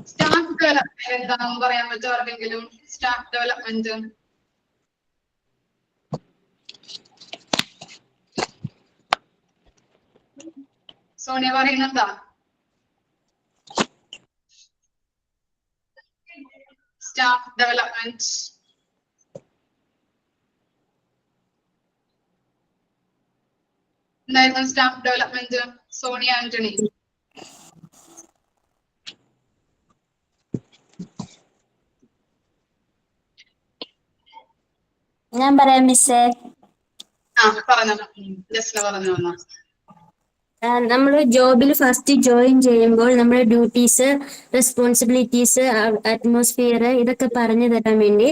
Staff development എന്താണെന്ന് പറയാൻ പറ്റുമോ ആർക്കെങ്കിലും? സ്റ്റാഫ് ഡെവലപ്മെന്റ് സോണിയ പറയുന്നെന്താ? സ്റ്റാഫ് ഡെവലപ്മെന്റ് എന്തായിരുന്നു? Staff development Sonia Antony. ഞാൻ പറയാം മിസ്സേ. പറഞ്ഞു ജസ്റ്റ് പറഞ്ഞു വന്നോ. നമ്മൾ ജോബിൽ ഫസ്റ്റ് ജോയിൻ ചെയ്യുമ്പോൾ നമ്മുടെ ഡ്യൂട്ടീസ്, റെസ്പോൺസിബിലിറ്റീസ്, അറ്റ്മോസ്ഫിയർ ഇതൊക്കെ പറഞ്ഞു തരാൻ വേണ്ടി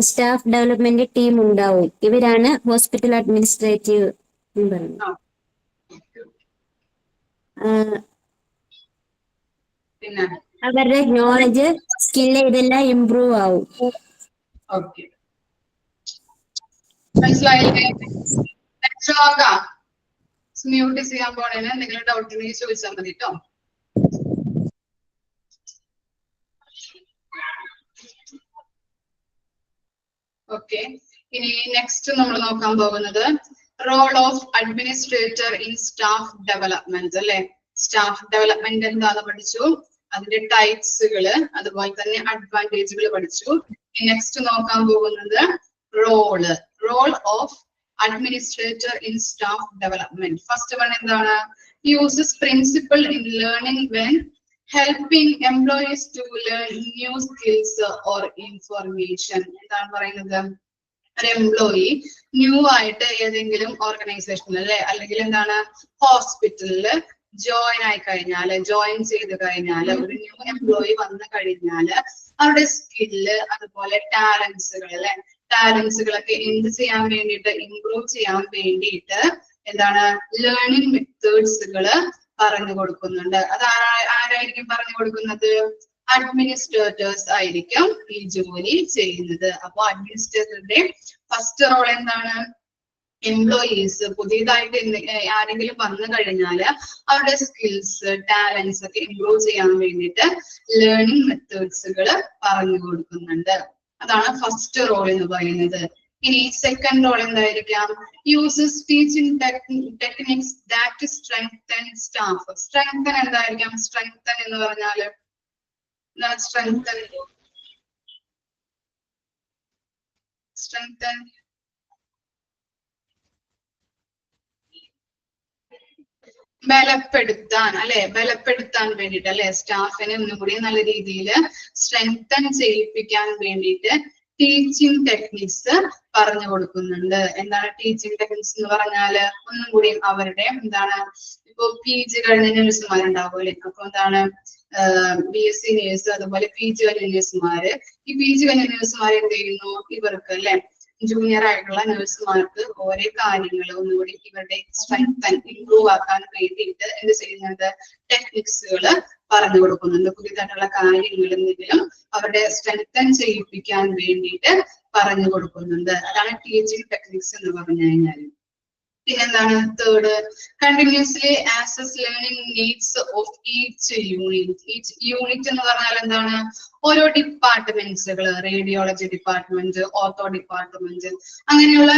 സ്റ്റാഫ് ഡെവലപ്മെന്റ് ടീം ഉണ്ടാവും. ഇവരാണ് ഹോസ്പിറ്റൽ അഡ്മിനിസ്ട്രേറ്റീവ് എന്ന് പറയുന്നത്. അവരുടെ നോളജ്, സ്കില്ല് ഇതെല്ലാം ഇംപ്രൂവ് ആവും. മനസ്സിലായില്ലേ? മ്യൂട്ട് ചെയ്യാൻ പോണേന് എന്തെങ്കിലും ഡൗട്ട് ഉണ്ടെങ്കിൽ ചോദിച്ചാൽ മതി കേട്ടോ. ഓക്കെ, ഇനി നെക്സ്റ്റ് നമ്മൾ നോക്കാൻ പോകുന്നത് role of administrator in staff development അല്ലെ. സ്റ്റാഫ് ഡെവലപ്മെന്റ് എന്താന്ന് പഠിച്ചു, അതിന്റെ ടൈപ്സുകള്, അതുപോലെ തന്നെ അഡ്വാൻറ്റേജുകൾ പഠിച്ചു. നെക്സ്റ്റ് നോക്കാൻ പോകുന്നത് role of administrator in staff development. First one എന്താണ്? Uses principle in learning when helping employees to learn new skills or information. എന്താണ് പറയുന്നത്? ഒരു എംപ്ലോയി ന്യൂ ആയിട്ട് ഏതെങ്കിലും ഓർഗനൈസേഷനിൽ അല്ലെ, അല്ലെങ്കിൽ എന്താണ് ഹോസ്പിറ്റലില് ജോയിൻ ചെയ്ത് കഴിഞ്ഞാൽ, ഒരു ന്യൂ എംപ്ലോയി വന്നു കഴിഞ്ഞാൽ അവരുടെ സ്കില്ല്, അതുപോലെ ടാലൻസുകൾ അല്ലെ, ടാലൻസുകളൊക്കെ എന്ത് ചെയ്യാൻ വേണ്ടിയിട്ട്, ഇംപ്രൂവ് ചെയ്യാൻ വേണ്ടിയിട്ട് എന്താണ് ലേണിംഗ് മെത്തേഡ്സുകൾ പറഞ്ഞു കൊടുക്കുന്നുണ്ട്. അത് ആരായിരിക്കും പറഞ്ഞു കൊടുക്കുന്നത്? അഡ്മിനിസ്ട്രേറ്റേഴ്സ് ആയിരിക്കും ഈ ജോലി ചെയ്യുന്നത്. അപ്പൊ അഡ്മിനിസ്ട്രേറ്ററുടെ ഫസ്റ്റ് റോൾ എന്താണ്? എംപ്ലോയീസ് പുതിയതായിട്ട് ആരെങ്കിലും വന്നു കഴിഞ്ഞാൽ അവരുടെ സ്കിൽസ്, ടാലൻസ് ഒക്കെ ഇംപ്രൂവ് ചെയ്യാൻ വേണ്ടിയിട്ട് ലേണിംഗ് മെത്തേഡ്സുകൾ പറഞ്ഞു കൊടുക്കുന്നുണ്ട്. അതാണ് ഫസ്റ്റ് റോൾ എന്ന് പറയുന്നത്. ഇനി സെക്കൻഡ് റോൾ എന്തായിരിക്കാം? Uses teaching techniques that strengthen staff. Strengthen എന്തായിരിക്കാം? സ്ട്രെങ്തൻ എന്ന് പറഞ്ഞാല് സ്ട്രെങ്തൻ ബലപ്പെടുത്താൻ അല്ലെ, ബലപ്പെടുത്താൻ വേണ്ടിയിട്ട് അല്ലെ, സ്റ്റാഫിനെ ഒന്നും കൂടി നല്ല രീതിയിൽ സ്ട്രെങ്തൻ ചെയ്യിപ്പിക്കാൻ വേണ്ടിയിട്ട് ടീച്ചിങ് ടെക്നിക്സ് പറഞ്ഞു കൊടുക്കുന്നുണ്ട്. എന്താണ് ടീച്ചിങ് ടെക്നിക്സ് എന്ന് പറഞ്ഞാല്? ഒന്നും കൂടി അവരുടെ എന്താണ്, ഇപ്പൊ PG കഴിഞ്ഞ നഴ്സുമാരുണ്ടാവുമല്ലേ, അപ്പൊ എന്താണ് BSc നേഴ്സ്, അതുപോലെ PG കഴിഞ്ഞ നഴ്സുമാര്. ഈ PG കഴിഞ്ഞ നഴ്സുമാർ എന്ത് ചെയ്യുന്നു? ഇവർക്ക് അല്ലെ, ജൂനിയർ ആയിട്ടുള്ള നഴ്സുമാർക്ക് ഓരോ കാര്യങ്ങൾ ഒന്നുകൂടി ഇവരുടെ സ്ട്രെങ്തൻ, ഇംപ്രൂവ് ആക്കാൻ വേണ്ടിയിട്ട് എന്ത് ചെയ്യുന്നുണ്ട്? ടെക്നിക്സുകൾ പറഞ്ഞു കൊടുക്കുന്നുണ്ട്. പുതിയതായിട്ടുള്ള കാര്യങ്ങൾ എന്തെങ്കിലും അവരുടെ സ്ട്രെങ്തൻ ചെയ്യിപ്പിക്കാൻ വേണ്ടിയിട്ട് പറഞ്ഞു കൊടുക്കുന്നുണ്ട്. അതാണ് ടീച്ചിങ് ടെക്നിക്സ് എന്ന് പറഞ്ഞു കഴിഞ്ഞാൽ. പിന്നെന്താണ് third? Continuously assess learning needs of each unit. Each unit എന്ന് പറഞ്ഞാൽ എന്താണ്? ഓരോ ഡിപ്പാർട്ട്മെന്റ്സുകൾ, റേഡിയോളജി ഡിപ്പാർട്ട്മെന്റ്, ഓർത്തോ ഡിപ്പാർട്ട്മെന്റ്, അങ്ങനെയുള്ള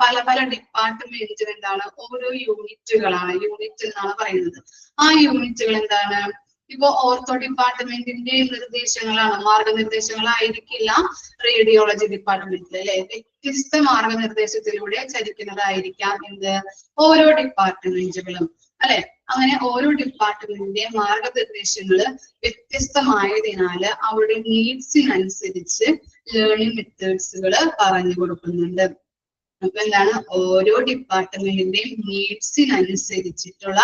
പല പല ഡിപ്പാർട്ട്മെന്റ് എന്താണ്? ഓരോ യൂണിറ്റുകളാണ്, യൂണിറ്റ് എന്നാണ് പറയുന്നത്. ആ യൂണിറ്റുകൾ എന്താണ്? ഇപ്പൊ ഓർത്തോ ഡിപ്പാർട്ട്മെന്റിന്റെ നിർദ്ദേശങ്ങളാണ്, മാർഗനിർദ്ദേശങ്ങളായിരിക്കില്ല റേഡിയോളജി ഡിപ്പാർട്ട്മെന്റിൽ അല്ലെ. വ്യത്യസ്ത മാർഗനിർദ്ദേശത്തിലൂടെ ചരിക്കുന്നതായിരിക്കാം എന്ത്? ഓരോ ഡിപ്പാർട്ട്മെന്റുകളും അല്ലെ. അങ്ങനെ ഓരോ ഡിപ്പാർട്ട്മെന്റിന്റെ മാർഗനിർദ്ദേശങ്ങൾ വ്യത്യസ്തമായതിനാല് അവരുടെ നീഡ്സിനനുസരിച്ച് ലേണിംഗ് മെത്തേഡ്സുകൾ പറഞ്ഞു കൊടുക്കുന്നുണ്ട്. അപ്പൊ എന്താണ്? ഓരോ ഡിപ്പാർട്ട്മെന്റിന്റെയും നീഡ്സിനനുസരിച്ചിട്ടുള്ള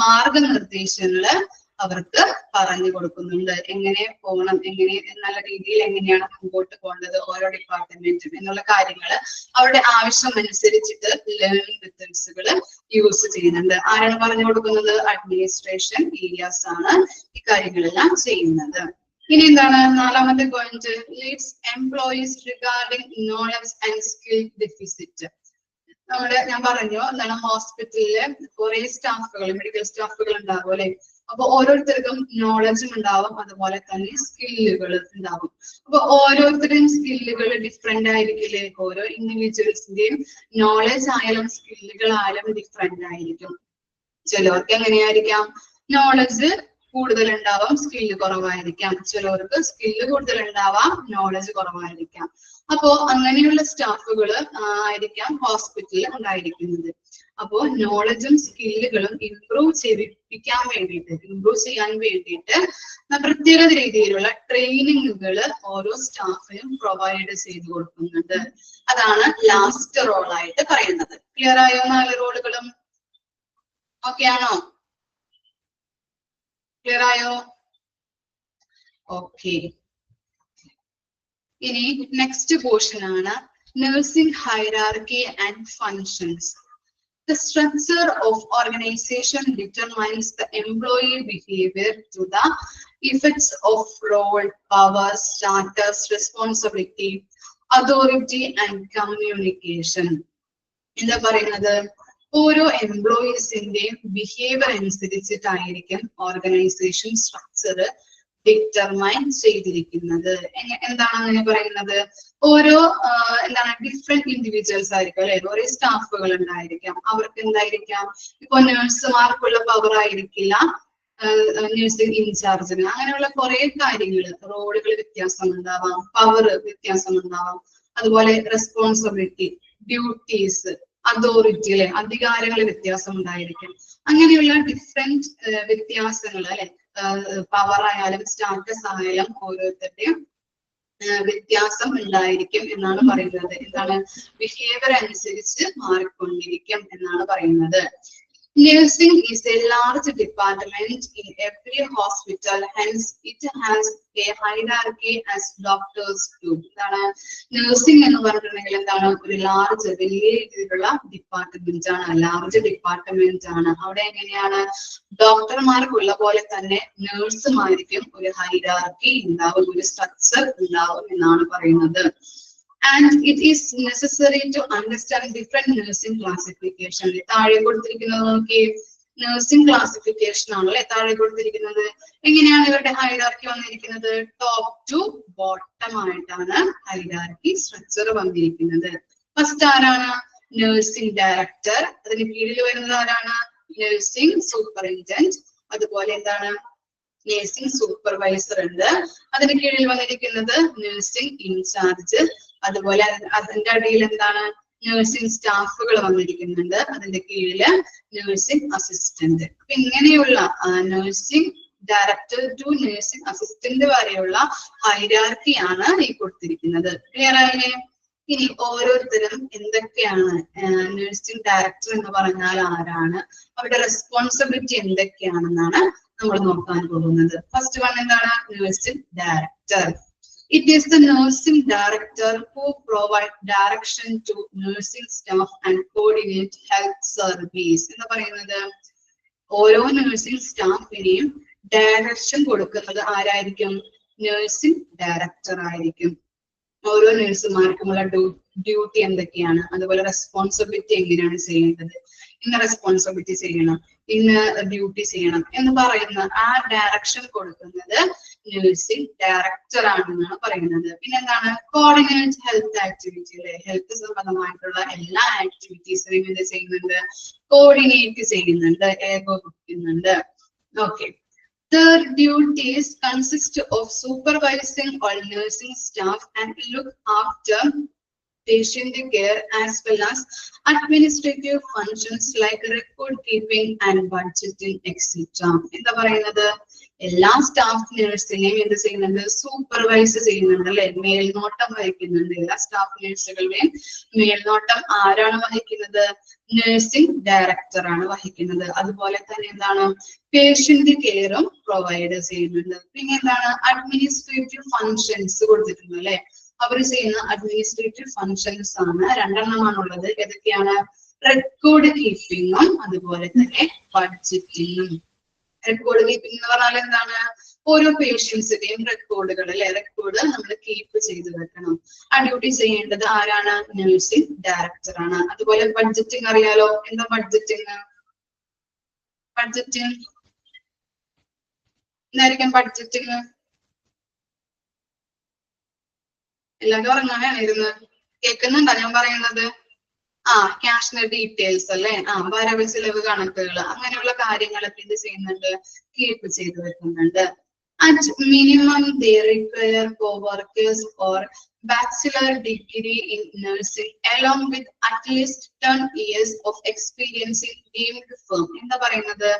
മാർഗനിർദ്ദേശങ്ങള് അവർക്ക് പറഞ്ഞു കൊടുക്കുന്നുണ്ട്. എങ്ങനെ പോകണം, എങ്ങനെ നല്ല രീതിയിൽ എങ്ങനെയാണ് മുമ്പോട്ട് പോകേണ്ടത് ഓരോ ഡിപ്പാർട്ട്മെന്റും എന്നുള്ള കാര്യങ്ങൾ അവരുടെ ആവശ്യം അനുസരിച്ചിട്ട് ലേണിംഗ് മെത്തേഡ്സുകൾ യൂസ് ചെയ്യുന്നുണ്ട്. ആരാണ് പറഞ്ഞു കൊടുക്കുന്നത്? അഡ്മിനിസ്ട്രേഷൻ ഏരിയാസ് ആണ് ഈ കാര്യങ്ങളെല്ലാം ചെയ്യുന്നത്. ഇനി എന്താണ് നാലാമത്തെ point? Leads employees regarding knowledge and skill deficit. ഞാൻ പറഞ്ഞു എന്താണ് ഹോസ്പിറ്റലില് കുറെ സ്റ്റാഫുകൾ, മെഡിക്കൽ സ്റ്റാഫുകൾ ഉണ്ടാവും അല്ലെ. അപ്പൊ ഓരോരുത്തർക്കും നോളജും ഉണ്ടാവും, അതുപോലെ തന്നെ സ്കില്ലുകൾ ഉണ്ടാവും. അപ്പൊ ഓരോരുത്തരുടെയും സ്കില്ലുകൾ ഡിഫറെന്റ് ആയിരിക്കില്ലേ? ഓരോ ഇൻഡിവിജ്വൽസിന്റെയും നോളജ് ആയാലും സ്കില്ലുകൾ ആയാലും ഡിഫറെന്റ് ആയിരിക്കും. ചിലവർക്ക് എങ്ങനെയായിരിക്കാം? നോളജ് കൂടുതൽ ഉണ്ടാവാം, സ്കില്ല് കുറവായിരിക്കാം. ചിലവർക്ക് സ്കില്ല് കൂടുതൽ ഉണ്ടാവാം, നോളജ് കുറവായിരിക്കാം. അപ്പോ അങ്ങനെയുള്ള സ്റ്റാഫുകൾ ആയിരിക്കാം ഹോസ്പിറ്റലിൽ ഉണ്ടായിരിക്കുന്നത്. അപ്പോ നോളജും സ്കില്ലുകളും ഇംപ്രൂവ് ചെയ്യാൻ വേണ്ടിയിട്ട് പ്രത്യേക രീതിയിലുള്ള ട്രെയിനിങ്ങുകൾ ഓരോ സ്റ്റാഫിനും പ്രൊവൈഡ് ചെയ്ത് കൊടുക്കുന്നുണ്ട്. അതാണ് ലാസ്റ്റ് റോളായിട്ട് പറയുന്നത്. ക്ലിയർ ആയോ 4 റോളുകളും? ഓക്കെ ആണോ? ക്ലിയർ ആയോ? ഓക്കെ. ഇനി നെക്സ്റ്റ് പോർഷൻ ആണ് nursing hierarchy and functions. The structure of organization determines the employee behavior to the effects of role, power, status, responsibility, authority and communication. എന്താ പറയുന്നത്? ഓരോ എംപ്ലോയീസിന്റെയും ബിഹേവിയർ അനുസരിച്ചിട്ടായിരിക്കും ഓർഗനൈസേഷൻ സ്ട്രക്ചർ ഡിറ്റർമൈൻ ചെയ്തിരിക്കുന്നത്. എന്താണ് അങ്ങനെ പറയുന്നത്? ഓരോ എന്താണ് ഡിഫറെന്റ് ഇൻഡിവിജ്വൽസ് ആയിരിക്കും അല്ലെ, ഓരോ സ്റ്റാഫുകൾ ഉണ്ടായിരിക്കാം. അവർക്ക് എന്തായിരിക്കാം? ഇപ്പൊ നഴ്സുമാർക്കുള്ള പവർ ആയിരിക്കില്ല നഴ്സിംഗ് ഇൻചാർജിന്. അങ്ങനെയുള്ള കുറെ കാര്യങ്ങൾ, റോളുകൾ വ്യത്യാസം ഉണ്ടാവാം, പവർ വ്യത്യാസം ഉണ്ടാവാം, അതുപോലെ റെസ്പോൺസിബിലിറ്റി, ഡ്യൂട്ടീസ്, അതോറിറ്റി അല്ലെ, അധികാരങ്ങൾ വ്യത്യാസം ഉണ്ടായിരിക്കും. അങ്ങനെയുള്ള ഡിഫറെന്റ് വ്യത്യാസങ്ങൾ അല്ലെ, പവർ ആയാലും സ്റ്റാറ്റസ് ആയാലും ഓരോരുത്തരുടെയും വ്യത്യാസം ഉണ്ടായിരിക്കും എന്നാണ് പറയുന്നത്. എന്താണ്? ബിഹേവിയർ അനുസരിച്ച് മാറിക്കൊണ്ടിരിക്കും എന്നാണ് പറയുന്നത്. Nursing is a large department in every hospital, hence it has a hierarchy as doctors do. Nursing എന്ന് പറഞ്ഞിട്ടുണ്ടെങ്കിൽ എന്താണ്? ഒരു വലിയ രീതിയിലുള്ള ഡിപ്പാർട്ട്മെന്റ് ആണ്, ലാർജ് ഡിപ്പാർട്ട്മെന്റ് ആണ്. അവിടെ എങ്ങനെയാണ്? ഡോക്ടർമാർക്കുള്ള പോലെ തന്നെ നഴ്സുമാർക്കും ഒരു ഹൈറാർക്കി ഉണ്ടാവും, ഒരു സ്ട്രക്ചർ ഉണ്ടാവും എന്നാണ് പറയുന്നത്. And it is necessary to understand different nursing classification. താഴെ കൊടുത്തിരിക്കുന്നത് നോക്കി, നഴ്സിംഗ് ക്ലാസിഫിക്കേഷൻ ആണല്ലേ താഴെ കൊടുത്തിരിക്കുന്നത്. എങ്ങനെയാണ് ഇവരുടെ ഹൈറാർക്കി വന്നിരിക്കുന്നത്? ടോപ്പ് ടു ബോട്ടം ആയിട്ടാണ് ഹൈറാർക്കി സ്ട്രക്ചർ വന്നിരിക്കുന്നത്. ഫസ്റ്റ് ആരാണ്? Nursing director. അതിന് കീഴിൽ വരുന്നത് ആരാണ്? Nursing superintendent. അതുപോലെ എന്താണ്? നഴ്സിംഗ് സൂപ്പർവൈസർ ഉണ്ട്. അതിന് കീഴിൽ വന്നിരിക്കുന്നത് നഴ്സിംഗ് ഇൻചാർജ്. അതുപോലെ അതിന്റെ അടിയിൽ എന്താണ്? നഴ്സിംഗ് സ്റ്റാഫുകൾ വന്നിരിക്കുന്നുണ്ട്. അതിന്റെ കീഴില് നഴ്സിംഗ് അസിസ്റ്റന്റ്. അപ്പൊ ഇങ്ങനെയുള്ള nursing director to nursing assistant വരെയുള്ള ഹൈറാർക്കിയാണ് ഈ കൊടുത്തിരിക്കുന്നത്. ക്ലിയർ ആയില്ലേ? ഇനി ഓരോരുത്തരും എന്തൊക്കെയാണ്, നഴ്സിംഗ് ഡയറക്ടർ എന്ന് പറഞ്ഞാൽ ആരാണ്, അവരുടെ റെസ്പോൺസിബിലിറ്റി എന്തൊക്കെയാണെന്നാണ് നമ്മൾ നോക്കാൻ പോകുന്നത്. ഫസ്റ്റ് വൺ എന്താണ്? Nursing director. It is the nursing director who provides direction to nursing staff and coordinate health service. എന്ന് പറയുന്നത് ഓരോ നഴ്സിംഗ് സ്റ്റാഫിനെയും ഡയറക്ഷൻ കൊടുക്കുന്നത് ആരായിരിക്കും? നഴ്സിംഗ് ഡയറക്ടർ ആയിരിക്കും. ഓരോ നഴ്സുമാർക്കുമുള്ള ഡ്യൂട്ടി എന്തൊക്കെയാണ്, അതുപോലെ റെസ്പോൺസിബിലിറ്റി എങ്ങനെയാണ് ചെയ്യേണ്ടത്, ഇന്ന റെസ്പോൺസിബിലിറ്റി ചെയ്യണം, ഇന്ന ഡ്യൂട്ടി ചെയ്യണം എന്ന് പറയുന്ന ആ ഡയറക്ഷൻ കൊടുക്കുന്നത് നഴ്സിംഗ് ഡയറക്ടർ ആണെന്നാണ് പറയുന്നത്. പിന്നെ എന്താണ്? കോർഡിനേറ്റ് ഹെൽത്ത് ആക്ടിവിറ്റി അല്ലെ, ഹെൽത്ത് സംബന്ധമായിട്ടുള്ള എല്ലാ ആക്ടിവിറ്റീസിനെയും എന്ത് ചെയ്യുന്നുണ്ട്? കോർഡിനേറ്റ് ചെയ്യുന്നുണ്ട്, ഏകോപിപ്പിക്കുന്നുണ്ട്. Okay. Their duties consist of supervising all nursing staff and look after patient care as well as administrative functions like record keeping and budgeting etc. എന്താ പറയുന്നത്? എല്ലാ സ്റ്റാഫ് നഴ്സിനെയും എന്ത് ചെയ്യുന്നുണ്ട്? സൂപ്പർവൈസ് ചെയ്യുന്നുണ്ട് അല്ലെ, മേൽനോട്ടം വഹിക്കുന്നുണ്ട്. എല്ലാ സ്റ്റാഫ് നഴ്സുകളുടെയും മേൽനോട്ടം ആരാണ് വഹിക്കുന്നത്? നഴ്സിംഗ് ഡയറക്ടർ ആണ് വഹിക്കുന്നത്. അതുപോലെ തന്നെ എന്താണ്? പേഷ്യന്റ് കെയറും പ്രൊവൈഡ് ചെയ്യുന്നുണ്ട്. പിന്നെ എന്താണ്? അഡ്മിനിസ്ട്രേറ്റീവ് ഫങ്ഷൻസ് കൊടുത്തിട്ടുണ്ട് അല്ലെ. അവർ ചെയ്യുന്ന അഡ്മിനിസ്ട്രേറ്റീവ് ഫങ്ഷൻസ് ആണ് 2 ഏതൊക്കെയാണ്? റെക്കോർഡ് കീപ്പിങ്ങും അതുപോലെ തന്നെ ബഡ്ജറ്റിങ്ങും. റെക്കോർഡ് കീപ്പിംഗ് എന്ന് പറഞ്ഞാൽ എന്താണ്? ഓരോ പേഷ്യൻസിന്റെയും റെക്കോർഡുകൾ അല്ലെ, റെക്കോർഡ് നമ്മൾ കീപ്പ് ചെയ്ത് വെക്കണം. ആ ഡ്യൂട്ടി ചെയ്യേണ്ടത് ആരാണ്? നഴ്സിംഗ് ഡയറക്ടർ ആണ്. അതുപോലെ ബഡ്ജറ്റിംഗ് അറിയാലോ. എന്താ ബഡ്ജറ്റിംഗ്? ബഡ്ജറ്റിംഗ് എന്തായിരിക്കും ബഡ്ജറ്റിംഗ്? എല്ലാവരും ഉറങ്ങാനായിരുന്നു. കേൾക്കുന്നുണ്ടോ ഞാൻ പറയുന്നത്? ക്യാഷിന്റെ ഡീറ്റെയിൽസ് അല്ലെ, വരവ് ചിലവ് കണക്കുകൾ, അങ്ങനെയുള്ള കാര്യങ്ങളൊക്കെ ഇത് ചെയ്യുന്നുണ്ട്, കീപ്പ് ചെയ്ത് വെക്കുന്നുണ്ട്. At minimum, they require co-workers or bachelor degree in nursing along with at least 10 years of experience in deemed firm. എന്താ പറയുന്നത്?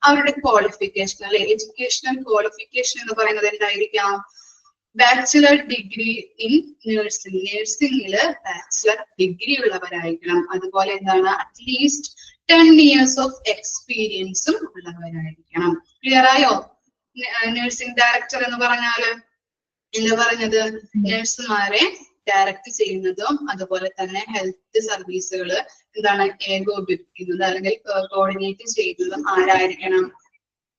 അവരുടെ ക്വാളിഫിക്കേഷൻ അല്ലെ, എഡ്യൂക്കേഷണൽ ക്വാളിഫിക്കേഷൻ എന്ന് പറയുന്നത് എന്തായിരിക്കാം? ബാച്ചിലർ ഡിഗ്രി ഇൻ നഴ്സിംഗ്, നഴ്സിംഗില് ബാച്ചിലർ ഡിഗ്രി ഉള്ളവരായിരിക്കണം. അതുപോലെ എന്താണ്? അറ്റ്ലീസ്റ്റ് 10 years ഓഫ് എക്സ്പീരിയൻസും ഉള്ളവരായിരിക്കണം. ക്ലിയർ ആയോ? നഴ്സിംഗ് ഡയറക്ടർ എന്ന് പറഞ്ഞാല് എന്താ പറഞ്ഞത്? നഴ്സുമാരെ ഡയറക്റ്റ് ചെയ്യുന്നതും അതുപോലെ തന്നെ ഹെൽത്ത് സർവീസുകൾ എന്താണ് ഏകോപിപ്പിക്കുന്നത് അല്ലെങ്കിൽ കോർഡിനേറ്റ് ചെയ്യുന്നതും ആരായിരിക്കണം?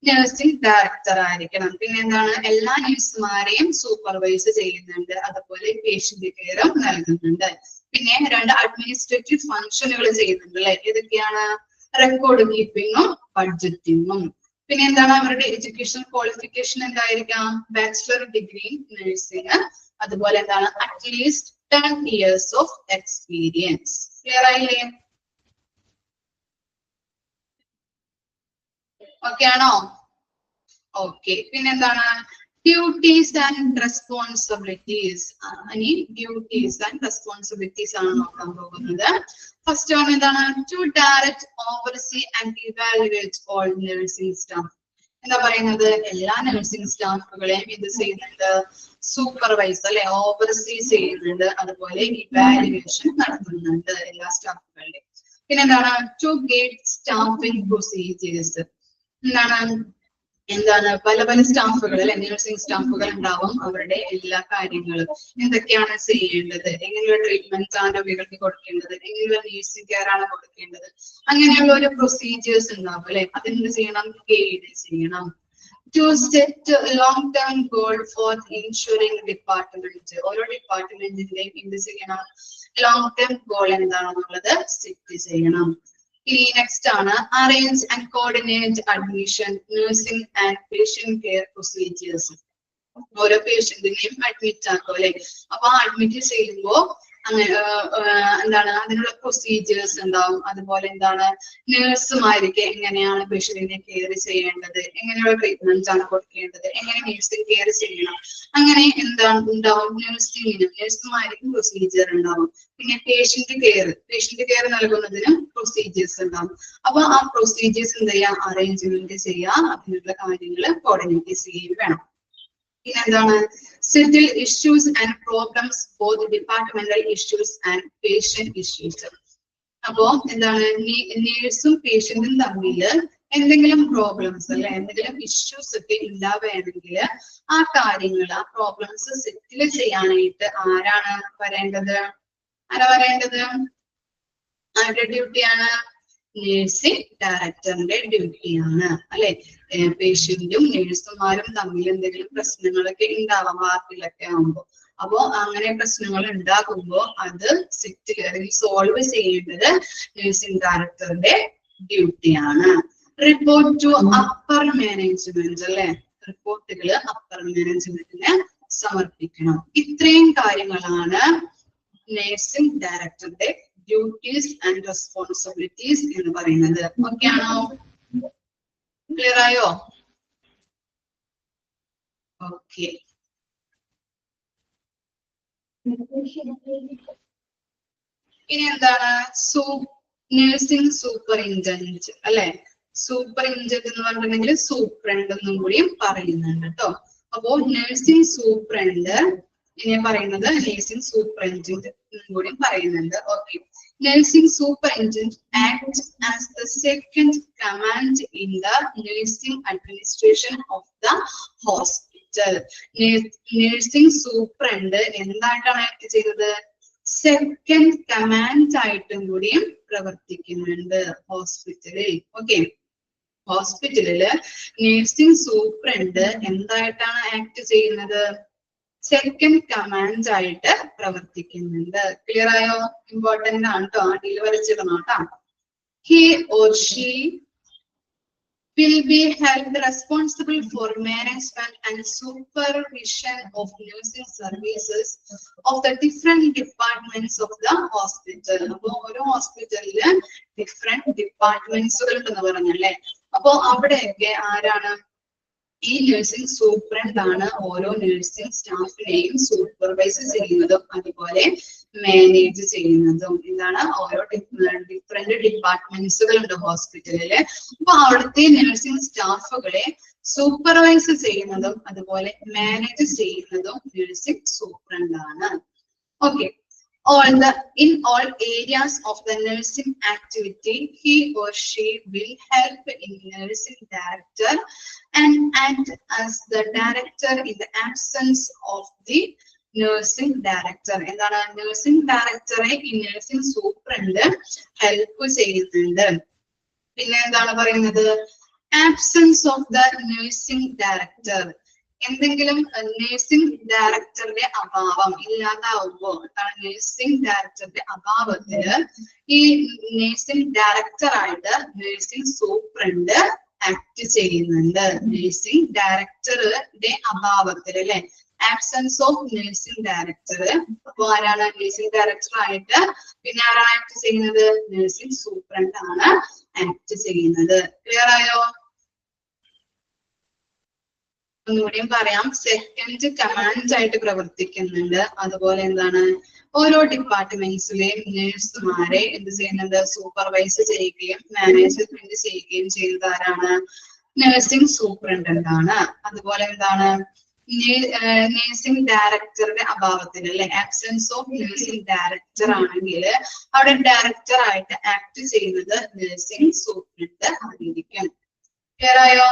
നഴ്സിംഗ് ഡയറക്ടർ ആയിരിക്കണം. പിന്നെ എന്താണ്? എല്ലാ നഴ്സുമാരെയും സൂപ്പർവൈസ് ചെയ്യുന്നുണ്ട്, അതുപോലെ പേഷ്യന്റ് കെയറും നൽകുന്നുണ്ട്. പിന്നെ 2 അഡ്മിനിസ്ട്രേറ്റീവ് ഫംഗ്ഷനുകൾ ചെയ്യുന്നുണ്ട് അല്ലെ. ഏതൊക്കെയാണ്? റെക്കോർഡ് കീപ്പിങ്ങും ബഡ്ജറ്റിങ്ങും. പിന്നെ എന്താണ്? അവരുടെ എഡ്യൂക്കേഷൻ ക്വാളിഫിക്കേഷൻ എന്തായിരിക്കാം? ബാച്ചിലർ ഡിഗ്രി ഇൻ നഴ്സിംഗ്, അതുപോലെ എന്താണ്? At least 10 years of experience. Clear ആയില്ലേ? ഓക്കെ ആണോ? ഓക്കെ. പിന്നെന്താണ്? Duties and responsibilities. ഇനി ഡ്യൂട്ടീസ് ആൻഡ് റെസ്പോൺസിബിലിറ്റീസ് ആണ് നോക്കാൻ പോകുന്നത്. ഫസ്റ്റ് ആണ് എന്താണ്? To direct, oversee and evaluate all nursing staff. എന്താ പറയുന്നത്? എല്ലാ നഴ്സിംഗ് സ്റ്റാഫുകളെയും ഇത് ചെയ്യുന്നുണ്ട്, സൂപ്പർവൈസ് അല്ലെ, ഓവർസീ ചെയ്യുന്നുണ്ട്, അതുപോലെ ഇവാലുവേഷൻ നടത്തുന്നുണ്ട് എല്ലാ സ്റ്റാഫുകളുടെയും. പിന്നെന്താണ്? To guide staffing procedures. എന്താണ് പല പല സ്റ്റാഫുകൾ അല്ലെ, നഴ്സിംഗ് സ്റ്റാഫുകൾ ഉണ്ടാവും. അവരുടെ എല്ലാ കാര്യങ്ങളും എന്തൊക്കെയാണ് ചെയ്യേണ്ടത്, എങ്ങനെയുള്ള ട്രീറ്റ്മെന്റ് ആണ് രോഗികൾക്ക് കൊടുക്കേണ്ടത്, എങ്ങനെയുള്ള നഴ്സിംഗ് കെയർ ആണ് കൊടുക്കേണ്ടത്, അങ്ങനെയുള്ള ഒരു പ്രൊസീജിയേഴ്സ് ഉണ്ടാവും അല്ലെ. അതെന്ത് ചെയ്യണം? ഗൈഡ് ചെയ്യണം. To set long term goal for ensuring department, ഓരോ ഡിപ്പാർട്ട്മെന്റിന്റെയും എന്ത് ചെയ്യണം? ലോങ് ടേം ഗോൾ എന്താണെന്നുള്ളത് സെറ്റ് ചെയ്യണം. ഇനി നെക്സ്റ്റ് ആണ് arrange and coordinate admission, nursing and patient care procedures. ഓരോ പേഷ്യന്റിനെയും അഡ്മിറ്റ് ആക്കും അല്ലെ. അപ്പൊ അഡ്മിറ്റ് ചെയ്യുമ്പോ അങ്ങനെ എന്താണ് അതിനുള്ള പ്രൊസീജിയേഴ്സ് ഉണ്ടാവും. അതുപോലെ എന്താണ് നഴ്സുമാർക്ക് എങ്ങനെയാണ് പേഷ്യന്റിനെ കെയർ ചെയ്യേണ്ടത്, എങ്ങനെയുള്ള ട്രീറ്റ്മെന്റ് ആണ് കൊടുക്കേണ്ടത്, എങ്ങനെ നഴ്സിംഗ് കെയർ ചെയ്യണം, അങ്ങനെ എന്താണ് ഉണ്ടാവും. നഴ്സുമാർക്കും പ്രൊസീജിയർ ഉണ്ടാവും. പിന്നെ പേഷ്യന്റ് കെയർ നൽകുന്നതിനും പ്രൊസീജിയേഴ്സ് ഉണ്ടാവും. അപ്പൊ ആ പ്രൊസീജിയേഴ്സ് എന്ത് ചെയ്യാം? അറേഞ്ച്മെന്റ് ചെയ്യാം, അതിനുള്ള കാര്യങ്ങൾ കോർഡിനേറ്റ് ചെയ്യുകയും വേണം. പിന്നെ എന്താണ്? Settle issues and problems, both departmental issues and patient issues. അപ്പോ എന്താണ്? നേഴ്സും പേഷ്യന്റും തമ്മിൽ എന്തെങ്കിലും പ്രോബ്ലംസ് അല്ലെ, എന്തെങ്കിലും ഇഷ്യൂസ് ഒക്കെ ഉണ്ടാവുകയാണെങ്കിൽ ആ കാര്യങ്ങൾ, ആ പ്രോബ്ലംസ് സെറ്റിൽ ചെയ്യാനായിട്ട് ആരാണ് വരേണ്ടത്? ആരുടെ ഡ്യൂട്ടിയാണ്? നേഴ്സിംഗ് ഡയറക്ടറിന്റെ ഡ്യൂട്ടിയാണ് അല്ലെ. പേഷ്യന്റും നേഴ്സുമാരും തമ്മിൽ എന്തെങ്കിലും പ്രശ്നങ്ങളൊക്കെ ഉണ്ടാവാം വാർഡിലൊക്കെ ആകുമ്പോ. അപ്പോ അങ്ങനെ പ്രശ്നങ്ങൾ ഉണ്ടാകുമ്പോ അത് സെറ്റിൽ അല്ലെങ്കിൽ സോൾവ് ചെയ്യേണ്ടത് നേഴ്സിംഗ് ഡയറക്ടറിന്റെ ഡ്യൂട്ടിയാണ്. റിപ്പോർട്ട് ടു അപ്പർ മാനേജ്മെന്റ് അല്ലെ, റിപ്പോർട്ടുകൾ അപ്പർ മാനേജ്മെന്റിന് സമർപ്പിക്കണം. ഇത്രയും കാര്യങ്ങളാണ് നേഴ്സിംഗ് ഡയറക്ടറുടെ ഡ്യൂട്ടീസ് ആൻഡ് റെസ്പോൺസിബിലിറ്റീസ് എന്ന് പറയുന്നത്. ഓക്കെ ആണോ? ക്ലിയർ ആയോ? ഓക്കെ. ഇനി എന്താണ്? നഴ്സിംഗ് സൂപ്പറിൻറ്റൻഡന്റ് അല്ലെ. സൂപ്പറിൻറ്റൻഡന്റ് എന്ന് പറഞ്ഞിട്ടുണ്ടെങ്കിൽ സൂപ്രണ്ട് എന്നും കൂടിയും പറയുന്നുണ്ട് കേട്ടോ. അപ്പോ നഴ്സിംഗ് സൂപ്രണ്ട് ഇനി പറയുന്നത് നഴ്സിംഗ് സൂപ്പറിൻറ്റൻഡന്റ് എന്നും കൂടിയും പറയുന്നുണ്ട്. Okay. Nursing superintendent acts as the second command in the nursing administration of the hospital. Nursing superintendent എന്തായിട്ടാണ് ആക്ട് ചെയ്തത്? സെക്കൻഡ് കമാൻഡ് ആയിട്ടും കൂടിയും പ്രവർത്തിക്കുന്നുണ്ട് ഹോസ്പിറ്റലിൽ. ഓക്കെ. ഹോസ്പിറ്റലില് നഴ്സിംഗ് സൂപ്രണ്ട് എന്തായിട്ടാണ് ആക്ട് ചെയ്യുന്നത്? സെക്കൻഡ് കമാൻഡ് ആയിട്ട് പ്രവർത്തിക്കുന്നുണ്ട്. ക്ലിയർ ആയോ? ഇമ്പോർട്ടന്റ് ആണ് കേട്ടോ, അടിയിൽ വരച്ചിടണം കേട്ടോ. He or she will be held responsible for management and supervision of nursing services of the different departments of the hospital. അപ്പോ ഓരോ ഹോസ്പിറ്റലില് ഡിഫറെന്റ് ഡിപ്പാർട്ട്മെന്റ്സുകൾ ഉണ്ടെന്ന് പറഞ്ഞല്ലേ. അപ്പോ അവിടെയൊക്കെ ആരാണ്? ഈ നഴ്സിംഗ് സൂപ്രണ്ട് ആണ് ഓരോ നഴ്സിംഗ് സ്റ്റാഫിനെയും സൂപ്പർവൈസ് ചെയ്യുന്നതും അതുപോലെ മാനേജ് ചെയ്യുന്നതും. എന്താണ്? ഓരോ ഡിഫറെന്റ് ഡിപ്പാർട്ട്മെന്റ്സുകൾ ഉണ്ട് ഹോസ്പിറ്റലില്. അപ്പൊ അവിടുത്തെ നഴ്സിംഗ് സ്റ്റാഫുകളെ സൂപ്പർവൈസ് ചെയ്യുന്നതും അതുപോലെ മാനേജ് ചെയ്യുന്നതും നഴ്സിംഗ് സൂപ്രണ്ട് ആണ്. Okay. In all areas of the nursing activity, he or she will help in nursing director and act as the director in the absence of the nursing director. എന്താണ്? nursing director ഈ nursing superintendent help ചെയ്യുന്നുണ്ട്. പിന്നെ എന്താണ് പറയുന്നത്? absence of the nursing director. എന്തെങ്കിലും nursing ഡയറക്ടറുടെ അഭാവം ഇല്ലാതാവുമ്പോൾ, nursing ഡയറക്ടറുടെ അഭാവത്തില് ഈ നഴ്സിംഗ് ഡയറക്ടറായിട്ട് നഴ്സിംഗ് സൂപ്രണ്ട് ആക്ട് ചെയ്യുന്നുണ്ട്. നഴ്സിംഗ് ഡയറക്ടറുടെ അഭാവത്തിൽ അല്ലെ, ആബ്സെൻസ് ഓഫ് നഴ്സിംഗ് ഡയറക്ടർ. അപ്പൊ ആരാണ് നഴ്സിംഗ് ഡയറക്ടർ ആയിട്ട് പിന്നെ ആരാണ് ആക്ട് ചെയ്യുന്നത്? നഴ്സിംഗ് സൂപ്രണ്ട് ആണ് ആക്ട് ചെയ്യുന്നത്. ക്ലിയർ ആയോ? ഒന്നുകൂടിയും പറയാം. സെക്കൻഡ് കമാൻഡ് ആയിട്ട് പ്രവർത്തിക്കുന്നുണ്ട്. അതുപോലെ എന്താണ്? ഓരോ ഡിപ്പാർട്ട്മെന്റ്സിലെയും നഴ്സുമാരെ എന്ത് ചെയ്യുന്നുണ്ട്? സൂപ്പർവൈസ് ചെയ്യുകയും മാനേജ്മെന്റ് ചെയ്യുകയും ചെയ്യുന്നത് ആരാണ്? നഴ്സിംഗ് സൂപ്രണ്ടന്റ് ആണ്. അതുപോലെ എന്താണ്? നഴ്സിംഗ് ഡയറക്ടറുടെ അഭാവത്തിൽ അല്ലെ, ആബ്സെൻസ് ഓഫ് നഴ്സിംഗ് ഡയറക്ടർ ആണെങ്കിൽ അവിടെ ഡയറക്ടർ ആയിട്ട് ആക്ട് ചെയ്യുന്നത് നഴ്സിംഗ് സൂപ്രണ്ട് ആയിരിക്കും. ക്ലിയർ ആയോ?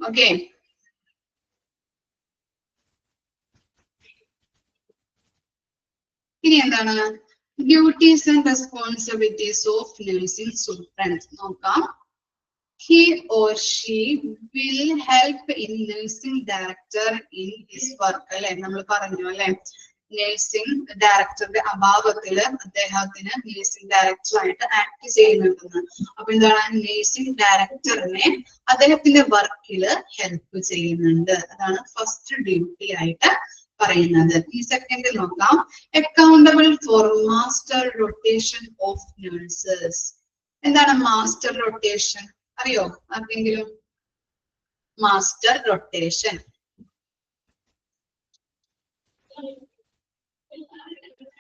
ഓക്കെ. ഇനി എന്താണ്? Duties and responsibilities of nursing superintendent നോക്കാം. He or she will help in nursing director in his work. അല്ലെ, നമ്മൾ പറഞ്ഞു അല്ലെ, നഴ്സിംഗ് ഡയറക്ടറുടെ അഭാവത്തില് അദ്ദേഹത്തിന് നഴ്സിംഗ് ഡയറക്ടറായിട്ട് ആക്ട് ചെയ്യുന്നുണ്ടെന്ന്. അപ്പൊ എന്താണ്? നഴ്സിംഗ് ഡയറക്ടറിനെ അദ്ദേഹത്തിന്റെ വർക്കില് ഹെൽപ്പ് ചെയ്യുന്നുണ്ട്. അതാണ് ഫസ്റ്റ് ഡ്യൂട്ടി ആയിട്ട് പറയുന്നത്. ഈ സെക്കൻഡിൽ നോക്കാം. Accountable for master rotation of nurses. എന്താണ് മാസ്റ്റർ റൊട്ടേഷൻ? അറിയോ ആർക്കെങ്കിലും? മാസ്റ്റർ റൊട്ടേഷൻ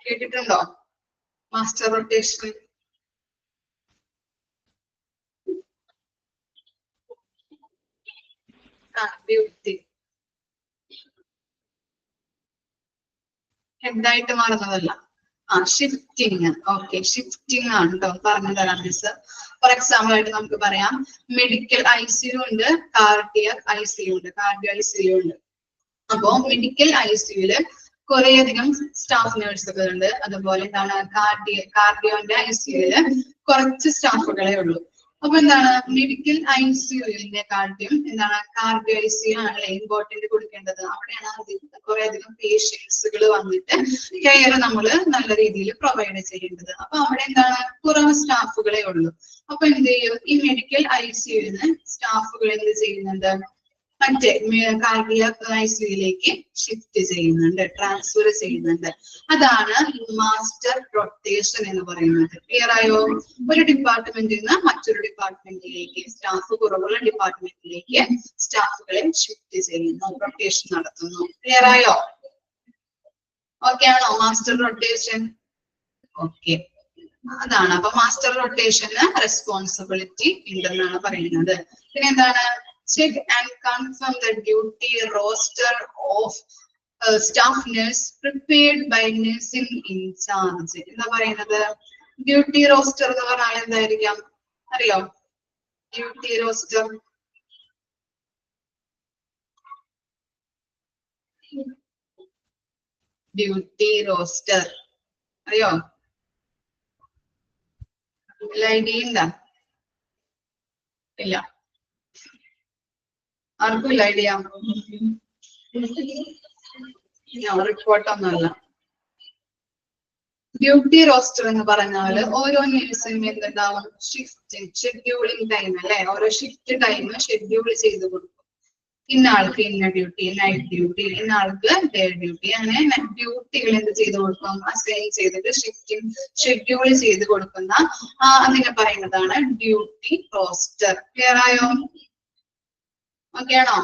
കേട്ടിട്ടുണ്ടോ? മാസ്റ്റർ റൊട്ടേഷൻ ഡ്യൂട്ടി ഹെഡായിട്ട് മാറുന്നതല്ല. ഷിഫ്റ്റിങ്. ഓക്കെ, ഷിഫ്റ്റിംഗ് ആണ് കേട്ടോ പറഞ്ഞു തരാം മിസ്. ഫോർ എക്സാമ്പിൾ ആയിട്ട് നമുക്ക് പറയാം, മെഡിക്കൽ ICU ഉണ്ട്, കാർഡിയക് ICU ഉണ്ട്, കാർഡിയോ ICU ഉണ്ട്. അപ്പോ മെഡിക്കൽ ICUല് കുറേയധികം സ്റ്റാഫ് നഴ്സുകൾ ഉണ്ട്. അതുപോലെ എന്താണ്? കാർഡിയോന്റെ ICUല് കുറച്ച് സ്റ്റാഫുകളെ ഉള്ളൂ. അപ്പൊ എന്താണ്? മെഡിക്കൽ ICUവിനെ കാർഡിയം എന്താണ്? കാർഡിയോ ICU ആണല്ലേ ഇമ്പോർട്ടന്റ് കൊടുക്കേണ്ടത്. അവിടെയാണ് കുറേയധികം പേഷ്യൻസുകൾ വന്നിട്ട് കെയർ നമ്മൾ നല്ല രീതിയിൽ പ്രൊവൈഡ് ചെയ്യേണ്ടത്. അപ്പൊ അവിടെ എന്താണ്? കുറവ് സ്റ്റാഫുകളെ ഉള്ളൂ. അപ്പൊ എന്ത് ചെയ്യും? ഈ മെഡിക്കൽ ICUവിന് സ്റ്റാഫുകൾ എന്ത് ചെയ്യുന്നുണ്ട്? മറ്റേ കാർഡിയക് ICUയിലേക്ക് ഷിഫ്റ്റ് ചെയ്യുന്നുണ്ട്, ട്രാൻസ്ഫർ ചെയ്യുന്നുണ്ട്. അതാണ് മാസ്റ്റർ റൊട്ടേഷൻ എന്ന് പറയുന്നത്. ക്ലിയർ ആയോ? ഒരു ഡിപ്പാർട്ട്മെന്റിൽ നിന്ന് മറ്റൊരു ഡിപ്പാർട്ട്മെന്റിലേക്ക്, സ്റ്റാഫ് കുറവുള്ള ഡിപ്പാർട്ട്മെന്റിലേക്ക് സ്റ്റാഫുകളെ ഷിഫ്റ്റ് ചെയ്യുന്നു, റൊട്ടേഷൻ നടത്തുന്നു. ക്ലിയർ ആയോ? ഓക്കെ ആണോ മാസ്റ്റർ റൊട്ടേഷൻ? ഓക്കെ, അതാണ്. അപ്പൊ മാസ്റ്റർ റൊട്ടേഷന് റെസ്പോൺസിബിലിറ്റി ഉണ്ടെന്നാണ് പറയുന്നത്. പിന്നെ എന്താണ്? check and confirm the duty roster of staff nurse prepared by nursing in charge. എന്താ പറയുന്നത്? ഡ്യൂട്ടി റോസ്റ്റർ എന്ന് പറഞ്ഞാൽ എന്തായിരിക്കാം അറിയോ? ഡ്യൂട്ടി റോസ്റ്റർ അറിയോ? ഐഡിയ ഉണ്ടോ? ഇല്ല, ആർക്കും ഇല്ല ഐഡിയ. റിപ്പോർട്ടൊന്നുമല്ല. ഡ്യൂട്ടി റോസ്റ്റർ എന്ന് പറഞ്ഞാല് ഓരോ നേഴ്സിനും എന്തുണ്ടാവും? ഷെഡ്യൂളിംഗ് ടൈം അല്ലെ, ഓരോ ഷിഫ്റ്റ് ടൈം ഷെഡ്യൂൾ ചെയ്ത് കൊടുക്കും. ഇന്ന ആൾക്ക് ഇന്ന ഡ്യൂട്ടി, നൈറ്റ് ഡ്യൂട്ടി, ഇന്ന ആൾക്ക് ഡേ ഡ്യൂട്ടി, അങ്ങനെ ഡ്യൂട്ടികൾ എന്ത് ചെയ്ത് കൊടുക്കും? അസൈൻ ചെയ്തിട്ട് ഷെഡ്യൂൾ ചെയ്ത് കൊടുക്കുന്ന അതിനെ പറയുന്നതാണ് ഡ്യൂട്ടി റോസ്റ്റർ. ക്ലിയർ ആയോ? ഓക്കെ ആണോ?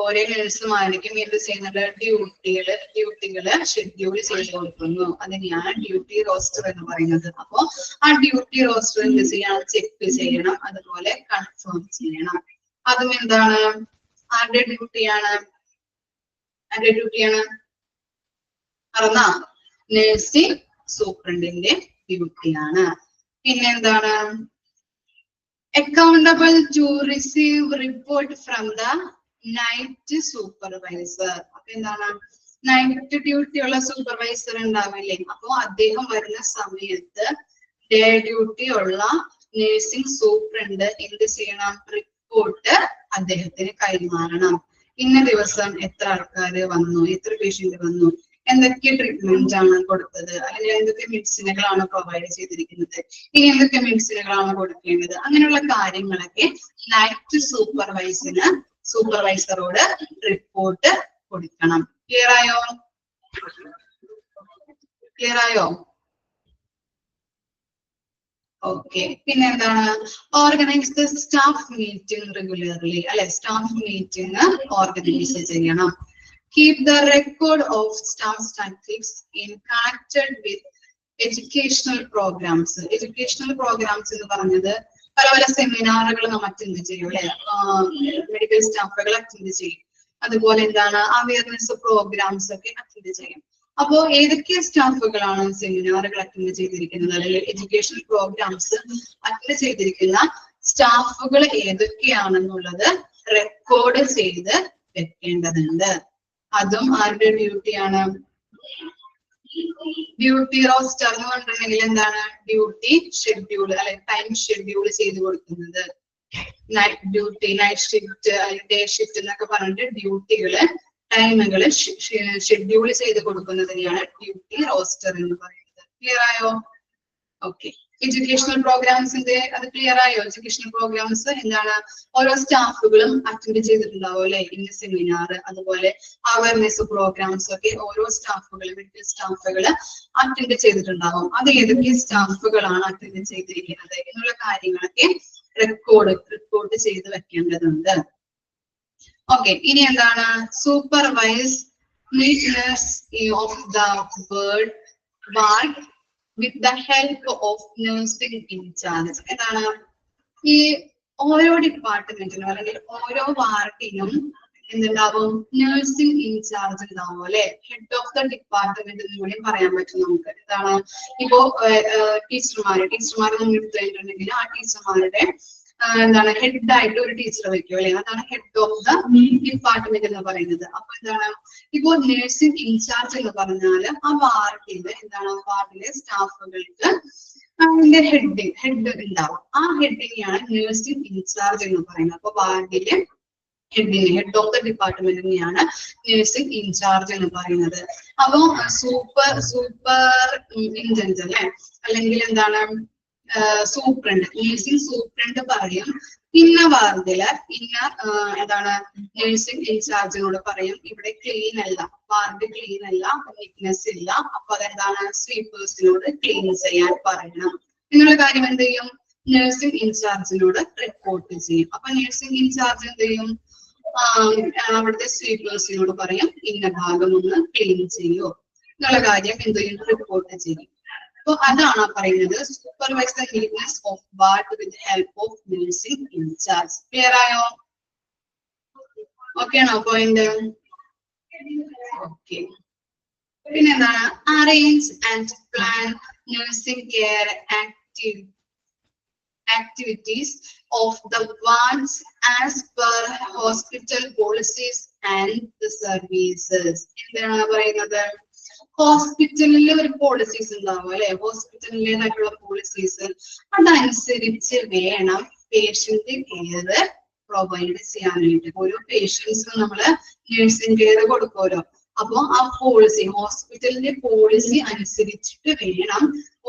ഓരോ നഴ്സുമാർക്കും എന്ത് ചെയ്യുന്നത്? ഡ്യൂട്ടികള് ഷെഡ്യൂൾ ചെയ്ത് കൊടുക്കുന്നു. അതിനെയാണ് ഡ്യൂട്ടി റോസ്റ്റർ എന്ന് പറയുന്നത്. അപ്പോ ആ ഡ്യൂട്ടി റോസ്റ്റർ എന്ത് ചെയ്യണം? ചെക്ക് ചെയ്യണം, അതുപോലെ കൺഫേം ചെയ്യണം. അതും എന്താണ്? ആരുടെ ഡ്യൂട്ടിയാണ്? അറിഞ്ഞ നഴ്സിംഗ് സൂപ്രണ്ടിന്റെ ഡ്യൂട്ടിയാണ്. പിന്നെന്താണ്? Accountable to receive report from the night supervisor. അപ്പൊ എന്താണ്? നൈറ്റ് ഡ്യൂട്ടി ഉള്ള സൂപ്പർവൈസർ ഉണ്ടാവില്ലേ? അപ്പൊ അദ്ദേഹം വരുന്ന സമയത്ത് ഡേ ഡ്യൂട്ടി ഉള്ള നഴ്സിംഗ് സൂപ്രണ്ട് എന്ത് ചെയ്യണം? റിപ്പോർട്ട് അദ്ദേഹത്തിന് കൈമാറണം. ഇന്ന ദിവസം എത്ര ആൾക്കാര് വന്നു, എത്ര പേഷ്യന്റ് വന്നു, എന്തൊക്കെ ട്രീറ്റ്മെന്റ് ആണ് കൊടുത്തത്, അല്ലെങ്കിൽ എന്തൊക്കെ മെഡിസിനുകളാണ് പ്രൊവൈഡ് ചെയ്തിരിക്കുന്നത്, ഇനി എന്തൊക്കെ മെഡിസിനുകളാണ് കൊടുക്കേണ്ടത്, അങ്ങനെയുള്ള കാര്യങ്ങളൊക്കെ നൈറ്റ് സൂപ്പർവൈസറോട് റിപ്പോർട്ട് കൊടുക്കണം. ക്ലിയർ ആയോ? ഓക്കെ. പിന്നെ എന്താണ്? Organise the staff meeting regularly അല്ലെ, സ്റ്റാഫ് മീറ്റിംഗ് ഓർഗനൈസ് ചെയ്യണം. Keep the record of staff statistics in connected with educational programmes. Educational programmes എന്ന് പറഞ്ഞത് പല പല സെമിനാറുകൾ നമ്മൾ അറ്റൻഡ് ചെയ്യും അല്ലെ, മെഡിക്കൽ സ്റ്റാഫുകൾ അറ്റൻഡ് ചെയ്യും. അതുപോലെ എന്താണ്? അവയർനെസ് പ്രോഗ്രാംസ് ഒക്കെ അറ്റൻഡ് ചെയ്യും. അപ്പോ ഏതൊക്കെ സ്റ്റാഫുകളാണ് സെമിനാറുകൾ അറ്റൻഡ് ചെയ്തിരിക്കുന്നത്, അല്ലെങ്കിൽ എഡ്യൂക്കേഷണൽ പ്രോഗ്രാംസ് അറ്റൻഡ് ചെയ്തിരിക്കുന്ന സ്റ്റാഫുകൾ ഏതൊക്കെയാണെന്നുള്ളത് റെക്കോർഡ് ചെയ്ത് വെക്കേണ്ടതുണ്ട്. അതും ആരുടെ ഡ്യൂട്ടിയാണ്? ഡ്യൂട്ടി റോസ്റ്റർ എന്ന് പറഞ്ഞിട്ടുണ്ടെങ്കിൽ എന്താണ്? ഡ്യൂട്ടി ഷെഡ്യൂൾ അല്ലെ, ടൈം ഷെഡ്യൂൾ ചെയ്ത് കൊടുക്കുന്നത്. Night duty, night shift, day shift എന്നൊക്കെ പറഞ്ഞിട്ട് ഡ്യൂട്ടികള് ടൈമുകള് ഷെഡ്യൂൾ ചെയ്ത് കൊടുക്കുന്നതിനെയാണ് ഡ്യൂട്ടി റോസ്റ്റർ എന്ന് പറയുന്നത്. ക്ലിയർ ആയോ? ഓക്കെ. എഡ്യൂക്കേഷണൽ പ്രോഗ്രാംസിന്റെ അത് ക്ലിയർ ആയോ? എഡ്യൂക്കേഷണൽ പ്രോഗ്രാംസ് എന്താണ്? ഓരോ സ്റ്റാഫുകളും അറ്റൻഡ് ചെയ്തിട്ടുണ്ടാവും അല്ലെ, ഇന്ന സെമിനാർ, അതുപോലെ അവയർനെസ് പ്രോഗ്രാംസ് ഒക്കെ ഓരോ സ്റ്റാഫുകൾ, മെഡിക്കൽ സ്റ്റാഫുകൾ അറ്റൻഡ് ചെയ്തിട്ടുണ്ടാവും. അത് ഏതൊക്കെ സ്റ്റാഫുകളാണ് അറ്റൻഡ് ചെയ്തിരിക്കുന്നത് എന്നുള്ള കാര്യങ്ങളൊക്കെ റിപ്പോർട്ട് ചെയ്ത് വെക്കേണ്ടതുണ്ട്. ഓക്കെ. ഇനി എന്താണ്? Supervise neatness of the ward with the help of nursing incharge. എന്താണ്? ഈ ഓരോ ഡിപ്പാർട്ട്മെന്റിനും അല്ലെങ്കിൽ ഓരോ വാർഡിനും എന്തുണ്ടാവും? നഴ്സിംഗ് ഇൻചാർജ് ഉണ്ടാവും അല്ലെ, ഹെഡ് ഓഫ് ദ ഡിപ്പാർട്ട്മെന്റ് എന്ന് കൂടി പറയാൻ പറ്റും നമുക്ക്. എന്താണ്? ഇപ്പോ ടീച്ചർമാര് നമ്മൾ എടുത്തു കഴിഞ്ഞിട്ടുണ്ടെങ്കിൽ ആ ടീച്ചർമാരുടെ എന്താണ് ഹെഡ് ആയിട്ട് ഒരു ടീച്ചർ വെക്കും അല്ലെ, അതാണ് ഹെഡ് ഓഫ് ദ ഡിപ്പാർട്ട്മെന്റ് എന്ന് പറയുന്നത്. അപ്പൊ എന്താണ്? ഇപ്പോ നഴ്സിംഗ് ഇൻചാർജ് എന്ന് പറഞ്ഞാൽ ആ വാർഡില് എന്താണ്? വാർഡിലെ സ്റ്റാഫുകൾക്ക് അതിന്റെ ഹെഡ് ഉണ്ടാവും. ആ ഹെഡിനെയാണ് നഴ്സിംഗ് ഇൻചാർജ് എന്ന് പറയുന്നത്. അപ്പൊ വാർഡിലെ ഹെഡ് ഓഫ് ദ ഡിപ്പാർട്ട്മെന്റിനെയാണ് നഴ്സിംഗ് ഇൻചാർജ് എന്ന് പറയുന്നത്. അപ്പൊ സൂപ്പർ ഇൻറ്റൻഡന്റ് അല്ലെ, അല്ലെങ്കിൽ എന്താണ്? സൂപ്രണ്ട്, നഴ്സിംഗ് സൂപ്രണ്ട് പറയും ഇന്ന വാർഡില് എന്താണ്? നഴ്സിംഗ് ഇൻചാർജിനോട് പറയും ഇവിടെ ക്ലീൻ അല്ല, വാർഡ് ക്ലീൻ അല്ല, നീറ്റ്നെസ് ഇല്ല, അപ്പൊ അതെന്താണ്? സ്വീപ്പേഴ്സിനോട് ക്ലീൻ ചെയ്യാൻ പറയണം എന്നുള്ള കാര്യം എന്ത് ചെയ്യും? നഴ്സിംഗ് ഇൻചാർജിനോട് റിപ്പോർട്ട് ചെയ്യും. അപ്പൊ നഴ്സിംഗ് ഇൻചാർജ് എന്ത് ചെയ്യും? അവിടുത്തെ സ്വീപ്പേഴ്സിനോട് പറയും ഇന്ന ഭാഗം ഒന്ന് ക്ലീൻ ചെയ്യോ എന്നുള്ള കാര്യം എന്ത് ചെയ്യും? റിപ്പോർട്ട് ചെയ്യും. അപ്പൊ അതാണ് പറയുന്നത് supervise the neatness of ward with help of nursing incharge. Clear ആയോ? ഓക്കെ ആണോ പോയിന്റ്? ഓക്കെ. പിന്നെന്താണ്? Arrange and plan nursing care activities of the wards as per hospital policies and the services. എന്താണ് പറയുന്നത്? ഹോസ്പിറ്റലിൽ ഒരു പോളിസീസ് ഉണ്ടാവും അല്ലെ, ഹോസ്പിറ്റലിലേതായിട്ടുള്ള policies, അതനുസരിച്ച് വേണം പേഷ്യന്റ് കെയർ പ്രൊവൈഡ് ചെയ്യാനായിട്ട്. ഓരോ പേഷ്യൻസിനും നമ്മള് നഴ്സിംഗ് കെയർ കൊടുക്കുമല്ലോ. അപ്പൊ ആ പോളിസി, ഹോസ്പിറ്റലിന്റെ പോളിസി അനുസരിച്ചിട്ട് വേണം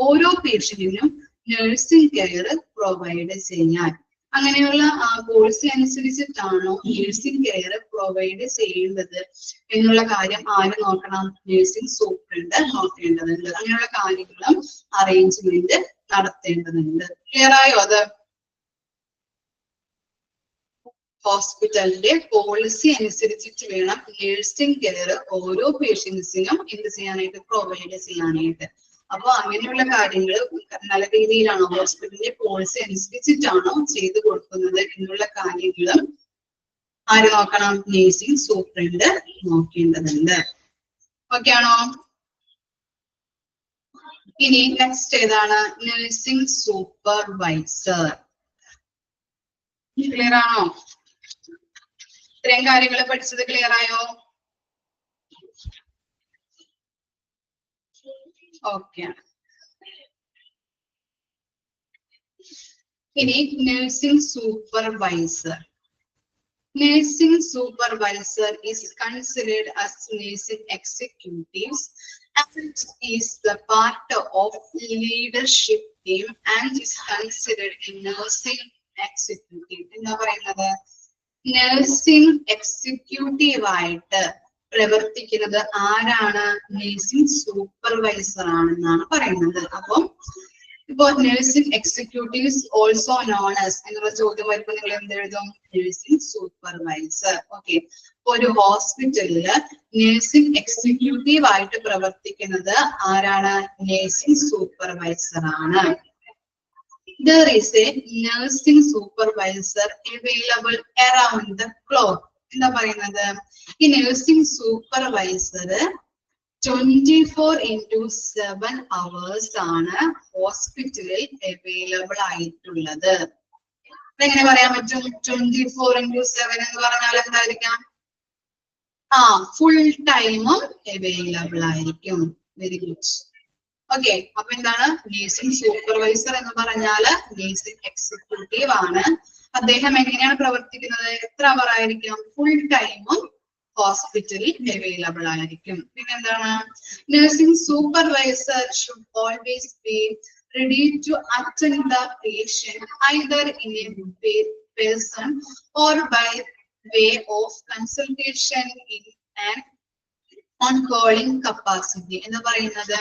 ഓരോ പേഷ്യന്റിനും നഴ്സിംഗ് കെയർ പ്രൊവൈഡ് ചെയ്യാൻ. അങ്ങനെയുള്ള പോളിസി അനുസരിച്ചിട്ടാണോ നഴ്സിംഗ് കെയർ പ്രൊവൈഡ് ചെയ്യേണ്ടത് എന്നുള്ള കാര്യം ആര് നോക്കണം? നഴ്സിംഗ് സൂപ്രണ്ട് നോക്കേണ്ടതുണ്ട്. അങ്ങനെയുള്ള കാര്യങ്ങളും അറേഞ്ച്മെന്റ് നടത്തേണ്ടതുണ്ട്. ക്ലിയർ ആയോ അത്? ഹോസ്പിറ്റലിന്റെ പോളിസി അനുസരിച്ചിട്ട് വേണം നഴ്സിംഗ് കെയർ ഓരോ പേഷ്യൻസിനും എന്ത് ചെയ്യാനായിട്ട്? പ്രൊവൈഡ് ചെയ്യാനായിട്ട്. അപ്പൊ അങ്ങനെയുള്ള കാര്യങ്ങൾ നല്ല രീതിയിലാണോ, ഹോസ്പിറ്റലിന്റെ പോളിസി അനുസരിച്ചിട്ടാണോ ചെയ്തു കൊടുക്കുന്നത് എന്നുള്ള കാര്യങ്ങളും ആര് നോക്കണം? നഴ്സിംഗ് സൂപ്രണ്ട് നോക്കേണ്ടതുണ്ട്. ഓക്കെ ആണോ? ഇനി നെക്സ്റ്റ് ഏതാണ്? Nursing supervisor. ക്ലിയർ ആണോ? ഇത്രയും കാര്യങ്ങൾ പഠിച്ചത് ക്ലിയർ ആയോ? ഓക്കെ. ഇനി nursing supervisor. Nursing supervisor is considered as nursing executives and is the part of leadership team and is considered a nursing executive. എന്താ പറയുന്നത്? നഴ്സിംഗ് എക്സിക്യൂട്ടീവ് ആയിട്ട് പ്രവർത്തിക്കുന്നത് ആരാണ്? നഴ്സിംഗ് സൂപ്പർവൈസർ ആണെന്നാണ് പറയുന്നത്. അപ്പം ഇപ്പൊ nursing executives also known as എന്നുള്ള ചോദ്യം വരുമ്പോൾ നിങ്ങൾ എന്തെഴുതും? Nursing supervisor. ഓക്കെ. ഒരു ഹോസ്പിറ്റലില് നഴ്സിംഗ് എക്സിക്യൂട്ടീവ് ആയിട്ട് പ്രവർത്തിക്കുന്നത് ആരാണ്? നഴ്സിംഗ് സൂപ്പർവൈസർ ആണ്. There is a nursing supervisor available around the clock. എന്താ പറയുന്നത്? ഈ നഴ്സിംഗ് സൂപ്പർവൈസർ 24/7 hours ആണ് ഹോസ്പിറ്റലിൽ അവൈലബിൾ ആയിട്ടുള്ളത്. അതെങ്ങനെ പറയാൻ പറ്റും? 24/7 എന്ന് പറഞ്ഞാൽ എന്തായിരിക്കാം? ഫുൾ ടൈമും അവൈലബിൾ ആയിരിക്കും. Very good. ഓക്കെ. അപ്പൊ എന്താണ്? നഴ്സിംഗ് സൂപ്പർവൈസർ എന്ന് പറഞ്ഞാല് നഴ്സിംഗ് എക്സിക്യൂട്ടീവ് ആണ്. അദ്ദേഹം എങ്ങനെയാണ് പ്രവർത്തിക്കുന്നത്? എത്ര അവർ ആയിരിക്കും? ഫുൾ ടൈമും ഹോസ്പിറ്റലിൽ അവൈലബിൾ ആയിരിക്കും. പിന്നെന്താണ്? Nursing supervisor should always be ready to attend the patient either in a person or by way of consultation in an on-calling capacity. എന്താ പറയുന്നത്?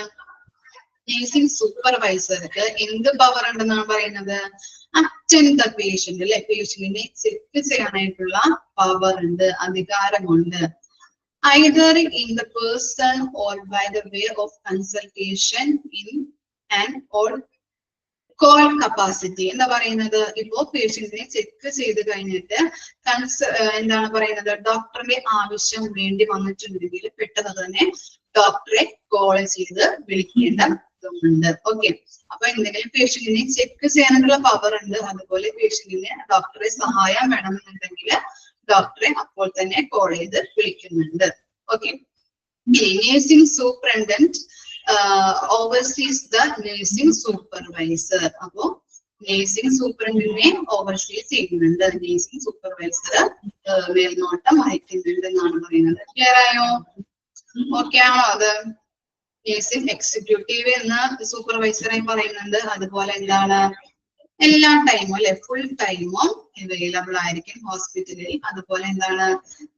നഴ്സിംഗ് സൂപ്പർവൈസർക്ക് എന്ത് പവർ ഉണ്ടെന്നാണ് പറയുന്നത്? അറ്റൻഡ് ദ പേഷ്യന്റ് അല്ലെ, പേഷ്യന്റിനെ ചെക്ക് ചെയ്യാനായിട്ടുള്ള പവർ ഉണ്ട്, അധികാരമുണ്ട്. either in the person or by the way of consultation in an or call capacity. എന്താ പറയുന്നത്? ഇപ്പോ പേഷ്യന്റിനെ ചെക്ക് ചെയ്ത് കഴിഞ്ഞിട്ട് എന്താണ് പറയുന്നത്? ഡോക്ടറിന്റെ ആവശ്യം വേണ്ടി വന്നിട്ടുണ്ടെങ്കിൽ പെട്ടെന്ന് തന്നെ ഡോക്ടറെ കോൾ ചെയ്ത് വിളിക്കേണ്ടതുണ്ട്. ഓക്കെ. അപ്പൊ എന്തെങ്കിലും പേഷ്യന്റിനെ ചെക്ക് ചെയ്യാനുള്ള പവർ ഉണ്ട്. അതുപോലെ പേഷ്യന്റിന് ഡോക്ടറെ സഹായം വേണമെന്നുണ്ടെങ്കിൽ ഡോക്ടറെ അപ്പോൾ തന്നെ കോൾ ചെയ്ത് വിളിക്കുന്നുണ്ട്. Okay. Nursing superintendent overseas the nursing supervisor. അപ്പോ നഴ്സിംഗ് സൂപ്രണ്ടിനെ ഓവർസീസ് ചെയ്യുന്നുണ്ട്, നഴ്സിംഗ് സൂപ്പർവൈസർ മേൽനോട്ടം വഹിക്കുന്നുണ്ട് എന്നാണ് പറയുന്നത്. ക്ലിയർ ആയോ? ഓക്കെ ആണോ? അത് നഴ്സിംഗ് എക്സിക്യൂട്ടീവ് എന്ന സൂപ്പർവൈസറായി പറയുന്നുണ്ട്. അതുപോലെ എന്താണ്? എല്ലാ ടൈമും അല്ലെ, ഫുൾ ടൈമും അവൈലബിൾ ആയിരിക്കും ഹോസ്പിറ്റലിൽ. അതുപോലെ എന്താണ്?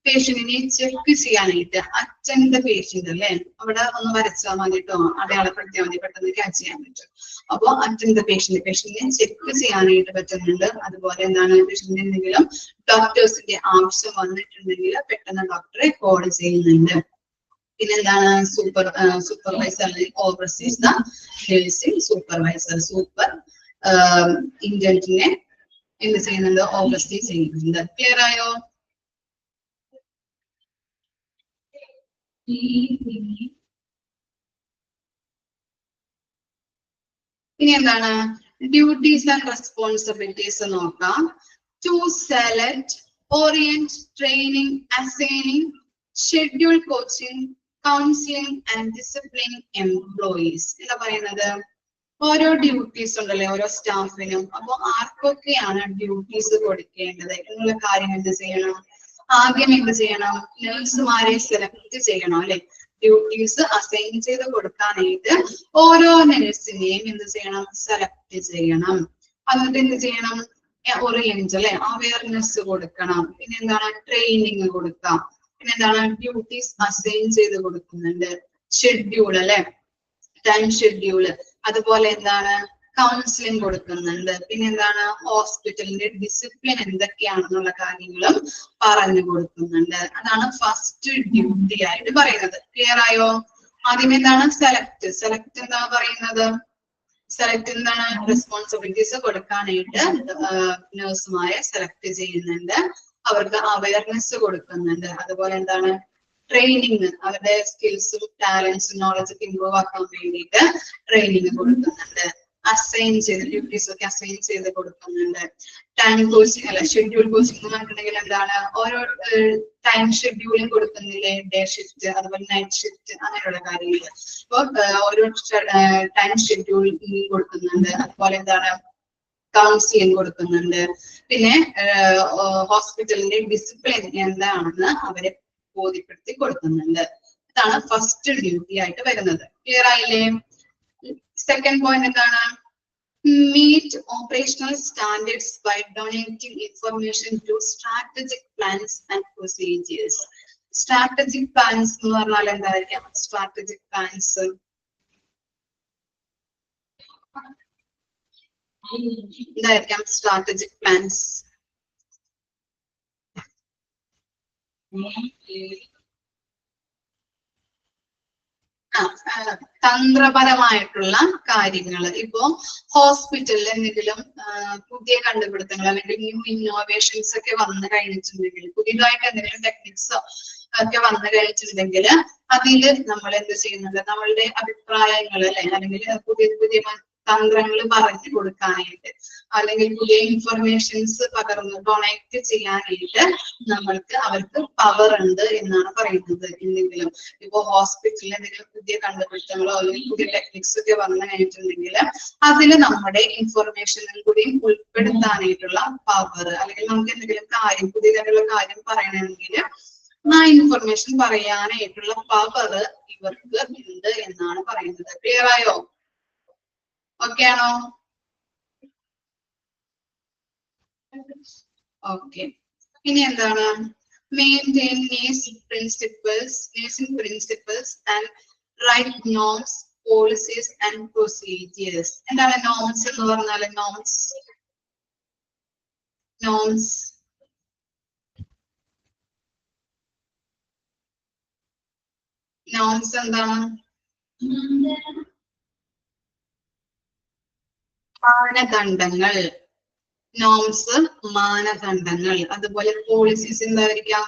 പേഷ്യന്റിനെ ചെക്ക് ചെയ്യാനായിട്ട് അറ്റൻഡ് ദ പേഷ്യന്റ് അല്ലെ, അവിടെ ഒന്ന് വരച്ചാൽ മതി കേട്ടോ, അടയാളപ്പെടുത്തിയാൽ മതി, പെട്ടെന്ന് ക്യാച്ച് ചെയ്യാൻ പറ്റും. അപ്പൊ അറ്റൻഡ് ദ പേഷ്യന്റിനെ ചെക്ക് ചെയ്യാനായിട്ട് പറ്റുന്നുണ്ട്. അതുപോലെ എന്താണ്? പേഷ്യന്റിന് എന്തെങ്കിലും ഡോക്ടേഴ്സിന്റെ ആവശ്യം വന്നിട്ടുണ്ടെങ്കിൽ പെട്ടെന്ന് ഡോക്ടറെ കോൾ ചെയ്യുന്നുണ്ട്. പിന്നെന്താണ്? Supervisor oversees the nursing supervisor. ഇന്റന്റിനെ എന്ത് ചെയ്യുന്നുണ്ട്? ഓവർസീ ചെയ്യുന്നുണ്ട്. ക്ലിയർ ആയോ? ഇനി എന്താണ്? ഡ്യൂട്ടീസ് ആൻഡ് റെസ്പോൺസിബിലിറ്റീസ് നോക്കാം. To select, orient, training, assigning, schedule coaching, counselling and disciplining employees എന്താ പറയുന്നത്? ഓരോ ഡ്യൂട്ടീസ് ഉണ്ടല്ലേ ഓരോ സ്റ്റാഫിനും. അപ്പൊ ആർക്കൊക്കെയാണ് ഡ്യൂട്ടീസ് കൊടുക്കേണ്ടത് എന്നുള്ള കാര്യം എന്ത് ചെയ്യണം? ആദ്യം എന്ത് ചെയ്യണം? നഴ്സുമാരെ സെലക്ട് ചെയ്യണം അല്ലെ? ഡ്യൂട്ടീസ് അസൈൻ ചെയ്ത് കൊടുക്കാനായിട്ട് ഓരോ നഴ്സിനെയും എന്ത് ചെയ്യണം? സെലക്ട് ചെയ്യണം. എന്നിട്ട് എന്ത് ചെയ്യണം? ഓറിയന്റ് അല്ലെ, അവയർനെസ് കൊടുക്കണം. പിന്നെ എന്താണ്? ട്രെയിനിങ് കൊടുക്കാം. പിന്നെ എന്താണ്? ഡ്യൂട്ടീസ് അസൈൻ ചെയ്ത് കൊടുക്കുന്നുണ്ട്. ഷെഡ്യൂൾ അല്ലെ, ടൈം ഷെഡ്യൂള്. അതുപോലെ എന്താണ്? കൗൺസിലിംഗ് കൊടുക്കുന്നുണ്ട്. പിന്നെ എന്താണ്? ഹോസ്പിറ്റലിന്റെ ഡിസിപ്ലിൻ എന്തൊക്കെയാണെന്നുള്ള കാര്യങ്ങളും പറഞ്ഞു കൊടുക്കുന്നുണ്ട്. അതാണ് ഫസ്റ്റ് ഡ്യൂട്ടി ആയിട്ട് പറയുന്നത്. ക്ലിയർ ആയോ? ആദ്യം എന്താണ്? സെലക്ട്. സെലക്ട് എന്താ പറയുന്നത്? സെലക്ട് എന്താണ്? റെസ്പോൺസിബിലിറ്റീസ് കൊടുക്കാനായിട്ട് നഴ്സുമാരെ സെലക്ട് ചെയ്യുന്നുണ്ട്. അവർക്ക് അവയർനെസ് കൊടുക്കുന്നുണ്ട്. അതുപോലെ എന്താണ്? ട്രെയിനിങ്, അവരുടെ സ്കിൽസും ടാലൻസും നോളജൊക്കെ ഇമ്പ്രൂവ് ആക്കാൻ വേണ്ടിയിട്ട് ട്രെയിനിങ് കൊടുക്കുന്നുണ്ട്. അസൈൻ ചെയ്ത് ഡ്യൂട്ടീസ് ഒക്കെ അസൈൻ ചെയ്ത് കൊടുക്കുന്നുണ്ട്. ടൈം കോച്ചിങ് അല്ല, ഷെഡ്യൂൾ കോച്ചിങ് എന്ന് പറഞ്ഞിട്ടുണ്ടെങ്കിൽ എന്താണ്? ഓരോ ടൈം ഷെഡ്യൂളും കൊടുക്കുന്നില്ലേ? ഡേ ഷിഫ്റ്റ്, അതുപോലെ നൈറ്റ് ഷിഫ്റ്റ്, അങ്ങനെയുള്ള കാര്യങ്ങൾ. അപ്പൊ ഓരോ ടൈം ഷെഡ്യൂൾ കൊടുക്കുന്നുണ്ട്. അതുപോലെ എന്താണ്? കൗൺസിലിംഗ് കൊടുക്കുന്നുണ്ട്. പിന്നെ ഹോസ്പിറ്റലിന്റെ ഡിസിപ്ലിൻ എന്താണെന്ന് അവരെ ബോധ്യപ്പെടുത്തി കൊടുക്കുന്നുണ്ട്. ഇതാണ് ഫസ്റ്റ് ഡ്യൂട്ടി ആയിട്ട് വരുന്നത്. ക്ലിയർ ആയില്ലേ? സെക്കൻഡ് പോയിന്റ് എന്താണ്? Meet operational standards by donating information to strategic plans and procedures. Strategic plans എന്ന് പറഞ്ഞാൽ എന്തായിരിക്കാം? സ്ട്രാറ്റജിക് പ്ലാൻസ് എന്തായിരിക്കാം? സ്ട്രാറ്റജിക് പ്ലാൻസ് തന്ത്രപരമായിട്ടുള്ള കാര്യങ്ങൾ. ഇപ്പോ ഹോസ്പിറ്റലിൽ എന്തെങ്കിലും പുതിയ കണ്ടുപിടുത്തങ്ങൾ അല്ലെങ്കിൽ ന്യൂ ഇന്നോവേഷൻസ് ഒക്കെ വന്നു കഴിഞ്ഞിട്ടുണ്ടെങ്കിൽ, പുതിയതായിട്ട് എന്തെങ്കിലും ടെക്നിക്സോ ഒക്കെ വന്നു കഴിഞ്ഞിട്ടുണ്ടെങ്കിൽ അതിൽ നമ്മൾ എന്ത് ചെയ്യുന്നുണ്ട്? നമ്മളുടെ അഭിപ്രായങ്ങൾ അല്ലെ, അല്ലെങ്കിൽ പുതിയ പുതിയ തന്ത്രങ്ങൾ പറഞ്ഞു കൊടുക്കാനായിട്ട്, അല്ലെങ്കിൽ പുതിയ ഇൻഫർമേഷൻസ് പകർന്ന് ഡൊണേറ്റ് ചെയ്യാനായിട്ട് അവർക്ക് പവർ ഉണ്ട് എന്നാണ് പറയുന്നത്. എന്തെങ്കിലും ഇപ്പൊ ഹോസ്പിറ്റലിൽ എന്തെങ്കിലും പുതിയ കണ്ടുപിടുത്തങ്ങളോ അല്ലെങ്കിൽ പുതിയ ടെക്നിക്സ് ഒക്കെ വന്നു കഴിഞ്ഞിട്ടുണ്ടെങ്കിൽ അതിൽ നമ്മുടെ ഇൻഫർമേഷനും കൂടി ഉൾപ്പെടുത്താനായിട്ടുള്ള പവർ, അല്ലെങ്കിൽ നമുക്ക് എന്തെങ്കിലും കാര്യം പുതിയതായിട്ടുള്ള കാര്യം പറയണമെങ്കിൽ ആ ഇൻഫർമേഷൻ പറയാനായിട്ടുള്ള പവർ ഇവർക്ക് ഉണ്ട് എന്നാണ് പറയുന്നത്. ക്ലിയർ ആയോ? ഓക്കെ ആണോ? ഓക്കെ. ഇനി എന്താണ്? Maintain nursing principles and right norms, policies and procedures. എന്താണ് നോംസ് എന്ന് പറഞ്ഞാൽ? നോംസ് എന്താണ്? മാനദണ്ഡങ്ങൾ. നോംസ് മാനദണ്ഡങ്ങൾ. അതുപോലെ പോളിസീസ് എന്തായിരിക്കാം?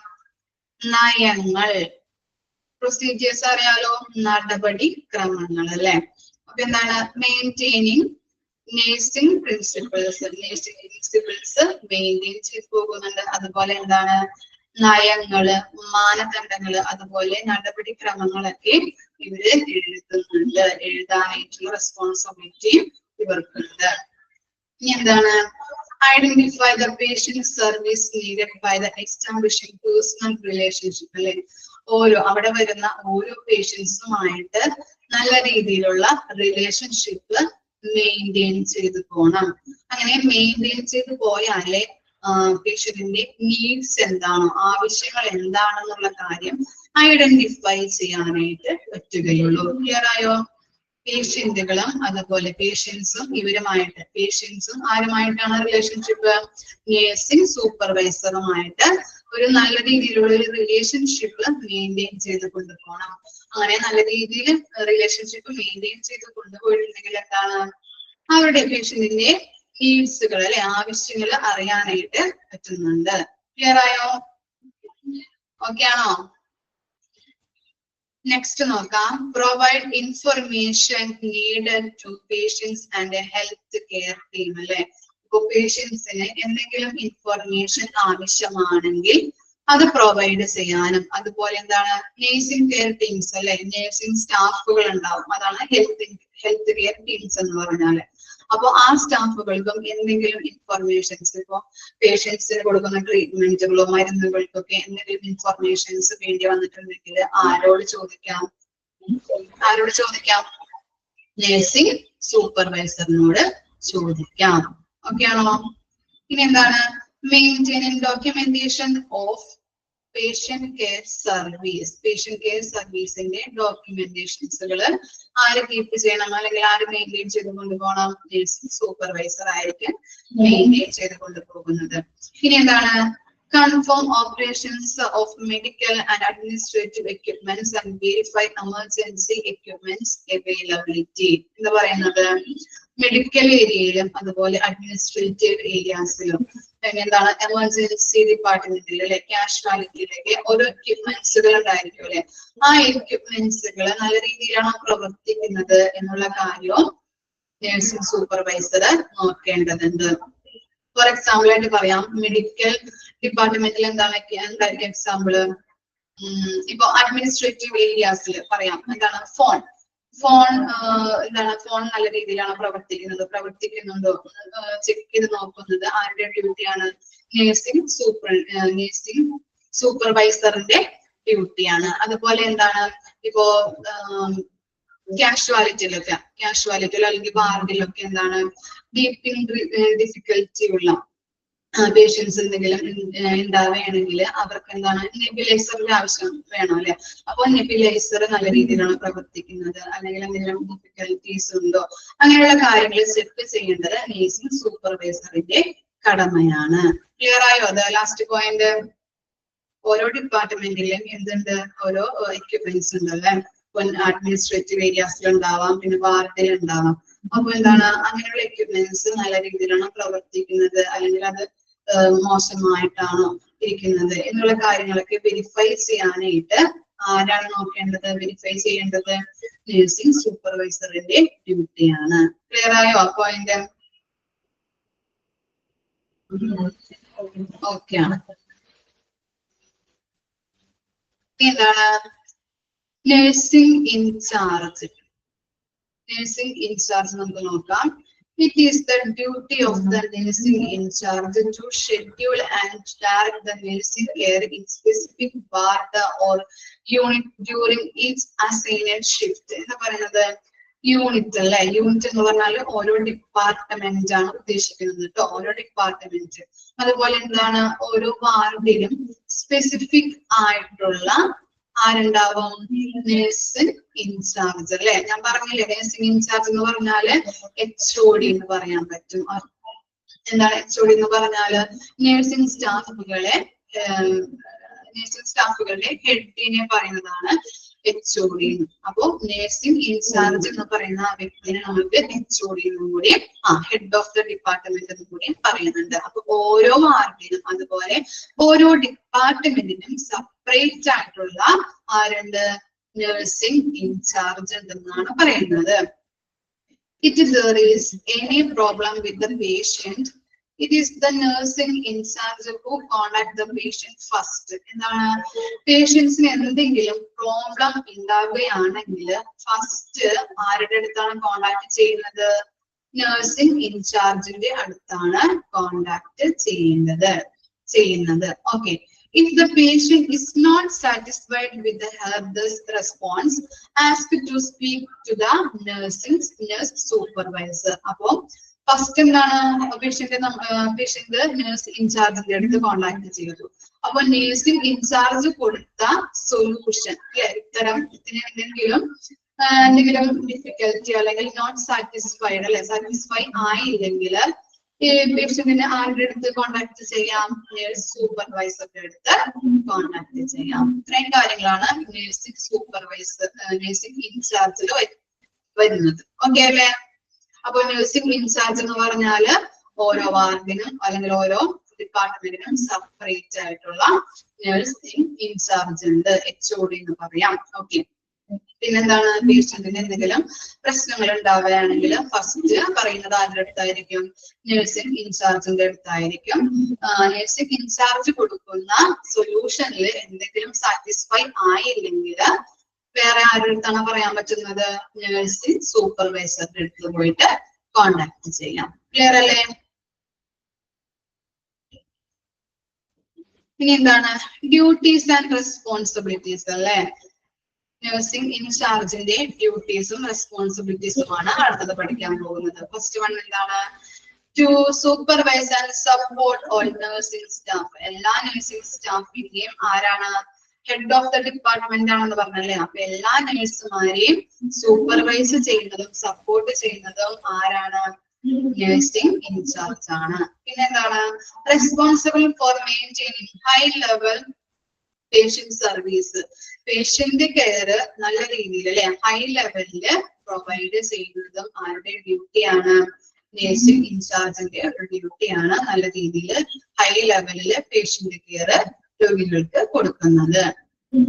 നയങ്ങൾ. പ്രൊസീജിയേഴ്സ് അറിയാലോ, നടപടി ക്രമങ്ങൾ അല്ലെ. അപ്പൊ എന്താണ്? മെയിൻറ്റെയിനിങ് നേഴ്സിംഗ് പ്രിൻസിപ്പിൾസ് മെയിൻറ്റെയിൻ ചെയ്ത് പോകുന്നുണ്ട്. അതുപോലെ എന്താണ്? നയങ്ങള്, മാനദണ്ഡങ്ങള്, അതുപോലെ നടപടിക്രമങ്ങളൊക്കെ ഇവര് എഴുതുന്നുണ്ട്. എഴുതാനായിട്ടുള്ള റെസ്പോൺസിബിലിറ്റി ഇവർക്കുണ്ട്. ഇനി എന്താണ്? Identify the patient service needed by the establishing personal relationship അല്ലെ. അവിടെ വരുന്ന ഓരോ പേഷ്യൻസുമായിട്ട് നല്ല രീതിയിലുള്ള റിലേഷൻഷിപ്പ് മെയിൻറ്റെയിൻ ചെയ്ത് പോകണം. അങ്ങനെ മെയിൻറ്റെയിൻ ചെയ്ത് പോയാലേ പേഷ്യന്റിന്റെ നീഡ്സ് എന്താണോ, ആവശ്യങ്ങൾ എന്താണെന്നുള്ള കാര്യം ഐഡന്റിഫൈ ചെയ്യാനായിട്ട് പറ്റുകയുള്ളൂ. ക്ലിയർ ആയോ? പേഷ്യന്റുകളും അതുപോലെ പേഷ്യൻസും പേഷ്യൻസും ആരുമായിട്ടാണ് റിലേഷൻഷിപ്പ്? നേഴ്സിംഗ് സൂപ്പർവൈസറുമായിട്ട് ഒരു നല്ല രീതിയിലുള്ള ഒരു റിലേഷൻഷിപ്പ് മെയിൻറ്റെയിൻ ചെയ്ത് കൊണ്ടുപോകണം. അങ്ങനെ നല്ല രീതിയിൽ റിലേഷൻഷിപ്പ് മെയിൻറ്റെയിൻ ചെയ്ത് കൊണ്ടുപോയിട്ടുണ്ടെങ്കിൽ എന്താണ്? അവരുടെ പേഷ്യന്റിന്റെ നീഡ്സുകൾ അല്ലെ, ആവശ്യങ്ങൾ അറിയാനായിട്ട് പറ്റുന്നുണ്ട്. ക്ലിയർ ആയോ? ഓക്കെ ആണോ? നെക്സ്റ്റ് നോക്കാം. Provide information needed to patients and health care team അല്ലെ. ഇപ്പൊ പേഷ്യൻസിന് എന്തെങ്കിലും ഇൻഫർമേഷൻ ആവശ്യമാണെങ്കിൽ അത് പ്രൊവൈഡ് ചെയ്യാനും, അതുപോലെ എന്താണ് നേഴ്സിംഗ് കെയർ ടീംസ് അല്ലെ, നേഴ്സിംഗ് സ്റ്റാഫുകൾ ഉണ്ടാവും, അതാണ് ഹെൽത്ത് കെയർ ടീംസ് എന്ന് പറഞ്ഞാല്. അപ്പൊ ആ സ്റ്റാഫുകൾക്കും എന്തെങ്കിലും ഇൻഫർമേഷൻസ്, ഇപ്പൊ പേഷ്യൻസിന് കൊടുക്കുന്ന ട്രീറ്റ്മെന്റുകളോ മരുന്നുകൾക്കൊക്കെ എന്തെങ്കിലും ഇൻഫർമേഷൻസ് വേണ്ടി വന്നിട്ടുണ്ടെങ്കിൽ ആരോട് ചോദിക്കാം? നേഴ്സിംഗ് സൂപ്പർവൈസറിനോട് ചോദിക്കാം. ഓക്കെ ആണോ? ഇനി എന്താണ് maintaining documentation of patient care സർവീസിന്റെ ഡോക്യുമെന്റേഷൻസുകള് ആര് കീപ്പ് ചെയ്യണം, അല്ലെങ്കിൽ ആര് മെയിൻറ്റെയിൻ ചെയ്ത് കൊണ്ടുപോകണം? നേഴ്സിംഗ് സൂപ്പർവൈസർ ആയിരിക്കും മെയിൻറ്റെയിൻ ചെയ്ത് കൊണ്ടുപോകുന്നത്. ഇനി എന്താണ് confirm operations of medical and administrative equipments and verify emergency equipments availability. എന്ന് പറയുന്നത് മെഡിക്കൽ ഏരിയയിലും അതുപോലെ അഡ്മിനിസ്ട്രേറ്റീവ് ഏരിയാസിലും എന്താണ് എമർജൻസി ഡിപ്പാർട്ട്മെന്റിൽ അല്ലെ കാഷ്വാലിറ്റിയിലൊക്കെ ഓരോ എക്യുപ്മെന്റ്സുകൾ ഉണ്ടായിരിക്കും അല്ലെ, ആ എക്യുപ്മെന്റ്സുകൾ നല്ല രീതിയിലാണ് പ്രവർത്തിക്കുന്നത് എന്നുള്ള കാര്യവും നഴ്സിംഗ് സൂപ്പർവൈസർ നോക്കേണ്ടതുണ്ട്. ഫോർ എക്സാമ്പിൾ ആയിട്ട് പറയാം, മെഡിക്കൽ ഡിപ്പാർട്ട്മെന്റിൽ എന്തായിരിക്കും എക്സാമ്പിള്? ഇപ്പൊ അഡ്മിനിസ്ട്രേറ്റീവ് ഏരിയാസിൽ പറയാം, എന്താണ് ഫോൺ നല്ല രീതിയിലാണ് പ്രവർത്തിക്കുന്നുണ്ടോ ചെക്ക് ചെയ്ത് നോക്കുന്നത് ആരുടെ ഡ്യൂട്ടിയാണ്? നേഴ്സിംഗ് സൂപ്പർവൈസറിന്റെ ഡ്യൂട്ടിയാണ്. അതുപോലെ എന്താണ് ഇപ്പോ കാഷ്വാലിറ്റിയിലോ അല്ലെങ്കിൽ വാർഡിലൊക്കെ എന്താണ് ബ്രീത്തിങ് ഡിഫിക്കൽറ്റി ഉള്ള പേഷ്യൻസ് എന്തെങ്കിലും ഉണ്ടാവുകയാണെങ്കിൽ അവർക്ക് എന്താണ് നെബുലൈസറിന്റെ ആവശ്യം വേണം അല്ലെ. അപ്പൊ നെബുലൈസർ നല്ല രീതിയിലാണ് പ്രവർത്തിക്കുന്നത്, അല്ലെങ്കിൽ എന്തെങ്കിലും ഡിഫിക്കൽറ്റീസ് ഉണ്ടോ, അങ്ങനെയുള്ള കാര്യങ്ങൾ ചെക്ക് ചെയ്യേണ്ടത് നേഴ്സിംഗ് സൂപ്പർവൈസറിന്റെ കടമയാണ്. ക്ലിയർ ആയോ? അത് ലാസ്റ്റ് പോയിന്റ്. ഓരോ ഡിപ്പാർട്ട്മെന്റിലും എന്തുണ്ട്? ഓരോ എക്യുപ്മെന്റ്സ് ഉണ്ട് അല്ലെ. അഡ്മിനിസ്ട്രേറ്റീവ് ഏരിയാസിൽ ഉണ്ടാവാം, പിന്നെ വാർഡിൽ ഉണ്ടാവാം. അപ്പൊ എന്താണ് അങ്ങനെയുള്ള എക്യുപ്മെന്റ്സ് നല്ല രീതിയിലാണ് പ്രവർത്തിക്കുന്നത്, അല്ലെങ്കിൽ അത് മോശമായിട്ടാണോ ഇരിക്കുന്നത് എന്നുള്ള കാര്യങ്ങളൊക്കെ വെരിഫൈ ചെയ്യാനായിട്ട് ആരാണ് നോക്കേണ്ടത്? വെരിഫൈ ചെയ്യേണ്ടത് നഴ്സിംഗ് സൂപ്പർവൈസറിന്റെ ഡ്യൂട്ടിയാണ്. ക്ലിയർ ആയോ ആ പോയിന്റ്? ഓക്കെ ആണ്. എന്താണ് നഴ്സിംഗ് ഇൻചാർജ്? നമുക്ക് നോക്കാം. It is the duty of the nursing in charge to schedule and direct the nursing care in specific ward or unit during each assigned shift. എന്ന് പറയുന്നത് unit അല്ലെ. Unit എന്ന് പറഞ്ഞാൽ ഓരോ ഡിപ്പാർട്ട്മെന്റ് ആണ് ഉദ്ദേശിക്കുന്നത് കേട്ടോ, ഓരോ ഡിപ്പാർട്ട്മെന്റ്. അതുപോലെ എന്താണ് ഓരോ വാർഡിലും സ്പെസിഫിക് ആയിട്ടുള്ള ആരുണ്ടാവും? നേഴ്സിംഗ് ഇൻചാർജ് അല്ലെ. ഞാൻ പറഞ്ഞില്ലേ നേഴ്സിംഗ് ഇൻചാർജ് എന്ന് പറഞ്ഞാല് HOD എന്ന് പറയാൻ പറ്റും. എന്താണ് HOD എന്ന് പറഞ്ഞാല്? നേഴ്സിംഗ് സ്റ്റാഫുകളുടെ ഹെഡിനെ പറയുന്നതാണ് HOD. അപ്പൊ നേഴ്സിംഗ് ഇൻചാർജ് എന്ന് പറയുന്ന ആ വ്യക്തിനെ നമുക്ക് HOD എന്നും കൂടി ഹെഡ് ഓഫ് ദ ഡിപ്പാർട്ട്മെന്റ് എന്നും കൂടി പറയുന്നുണ്ട്. അപ്പൊ ഓരോ വാർഡിനും അതുപോലെ ഓരോ ഡിപ്പാർട്ട്മെന്റിനും സെപ്പറേറ്റ് ആയിട്ടുള്ള ആരുണ്ട്? നഴ്സിംഗ് ഇൻചാർജ് ഉണ്ടെന്നാണ് പറയുന്നത്. If there is any problem with the patient, it is the nursing in charge who contact the patient first. എന്താണ് പേഷ്യൻസിന് എന്തെങ്കിലും പ്രോബ്ലം ഉണ്ടാവുകയാണെങ്കിൽ ഫസ്റ്റ് ആരുടെ അടുത്താണ് കോണ്ടാക്ട് ചെയ്യുന്നത്? നഴ്സിംഗ് ഇൻചാർജിന്റെ അടുത്താണ് കോണ്ടാക്ട് ചെയ്യുന്നത്. Okay. If the patient is not satisfied with the health response, ask to speak to the nurse supervisor. അപ്പൊ ഫസ്റ്റ് എന്താണ് പേഷ്യന്റ് നഴ്സ് ഇൻചാർജിന്റെ അടുത്ത് കോണ്ടാക്ട് ചെയ്തു. അപ്പൊ നേഴ്സിംഗ് ഇൻചാർജ് കൊടുത്ത സൊല്യൂഷൻ അല്ലെ, ഇതിന് എന്തെങ്കിലും ഡിഫിക്കൽറ്റി അല്ലെങ്കിൽ നോട്ട് സാറ്റിസ്ഫൈഡ് അല്ലെ, സാറ്റിസ്ഫൈ ആയില്ലെങ്കിൽ പേഷ്യന്റിനെ ആരുടെ അടുത്ത് കോണ്ടാക്ട് ചെയ്യാം? നേഴ്സ് സൂപ്പർവൈസറുടെ അടുത്ത് കോണ്ടാക്ട് ചെയ്യാം. ഇത്രയും കാര്യങ്ങളാണ് നേഴ്സിംഗ് ഇൻചാർജിൽ വരുന്നത്. ഓക്കെ അല്ലേ? അപ്പൊ നഴ്സിംഗ് ഇൻചാർജ് എന്ന് പറഞ്ഞാല് ഓരോ വാർഡിനും അല്ലെങ്കിൽ ഓരോ ഡിപ്പാർട്ട്മെന്റിനും സെപ്പറേറ്റ് ആയിട്ടുള്ള നഴ്സിംഗ് ഇൻചാർജ് ഉണ്ട്, HOD എന്ന് പറയാം. ഓക്കെ. പിന്നെന്താണ് പേഷ്യന്റിന് എന്തെങ്കിലും പ്രശ്നങ്ങൾ ഉണ്ടാവുകയാണെങ്കിൽ ഫസ്റ്റ് പറയുന്നത് ആരുടെ അടുത്തായിരിക്കും? നഴ്സിംഗ് ഇൻചാർജിന്റെ അടുത്തായിരിക്കും. നഴ്സിംഗ് ഇൻചാർജ് കൊടുക്കുന്ന സൊല്യൂഷനിൽ എന്തെങ്കിലും സാറ്റിസ്ഫൈ ആയില്ലെങ്കിൽ വേറെ ആരുടെ അടുത്താണ് പറയാൻ പറ്റുന്നത്? നഴ്സിംഗ് സൂപ്പർവൈസറിന്റെ അടുത്ത് പോയിട്ട് കോണ്ടാക്ട് ചെയ്യാം. ക്ലിയർ അല്ലേ? ഇനി എന്താണ് ഡ്യൂട്ടീസ് ആൻഡ് റെസ്പോൺസിബിലിറ്റീസ് അല്ലേ? നഴ്സിംഗ് ഇൻചാർജിന്റെ ഡ്യൂട്ടീസും റെസ്പോൺസിബിലിറ്റീസുമാണ് അടുത്തത് പഠിക്കാൻ പോകുന്നത്. ഫസ്റ്റ് വൺ എന്താണ്? To supervise and support all nursing staff. എല്ലാ നഴ്സിംഗ് സ്റ്റാഫിന്റെയും ആരാണ്? ഹെഡ് ഓഫ് ദ ഡിപ്പാർട്ട്മെന്റ് ആണെന്ന് പറഞ്ഞല്ലേ. അപ്പൊ എല്ലാ നഴ്സുമാരെയും സൂപ്പർവൈസ് ചെയ്യുന്നതും സപ്പോർട്ട് ചെയ്യുന്നതും ആരാണ്? നഴ്സിംഗ് ഇൻചാർജ് ആണ്. പിന്നെന്താണ്? Responsible for maintaining high level patient service. Patient care നല്ല രീതിയിൽ അല്ലെ ഹൈ ലെവലില് പ്രൊവൈഡ് ചെയ്യുന്നതും ആരുടെ ഡ്യൂട്ടിയാണ്? നഴ്സിംഗ് ഇൻചാർജിന്റെ ഒരു ഡ്യൂട്ടിയാണ് നല്ല രീതിയിൽ ഹൈ ലെവലില് പേഷ്യന്റ് കെയർ രോഗികൾക്ക് കൊടുക്കുന്നത്.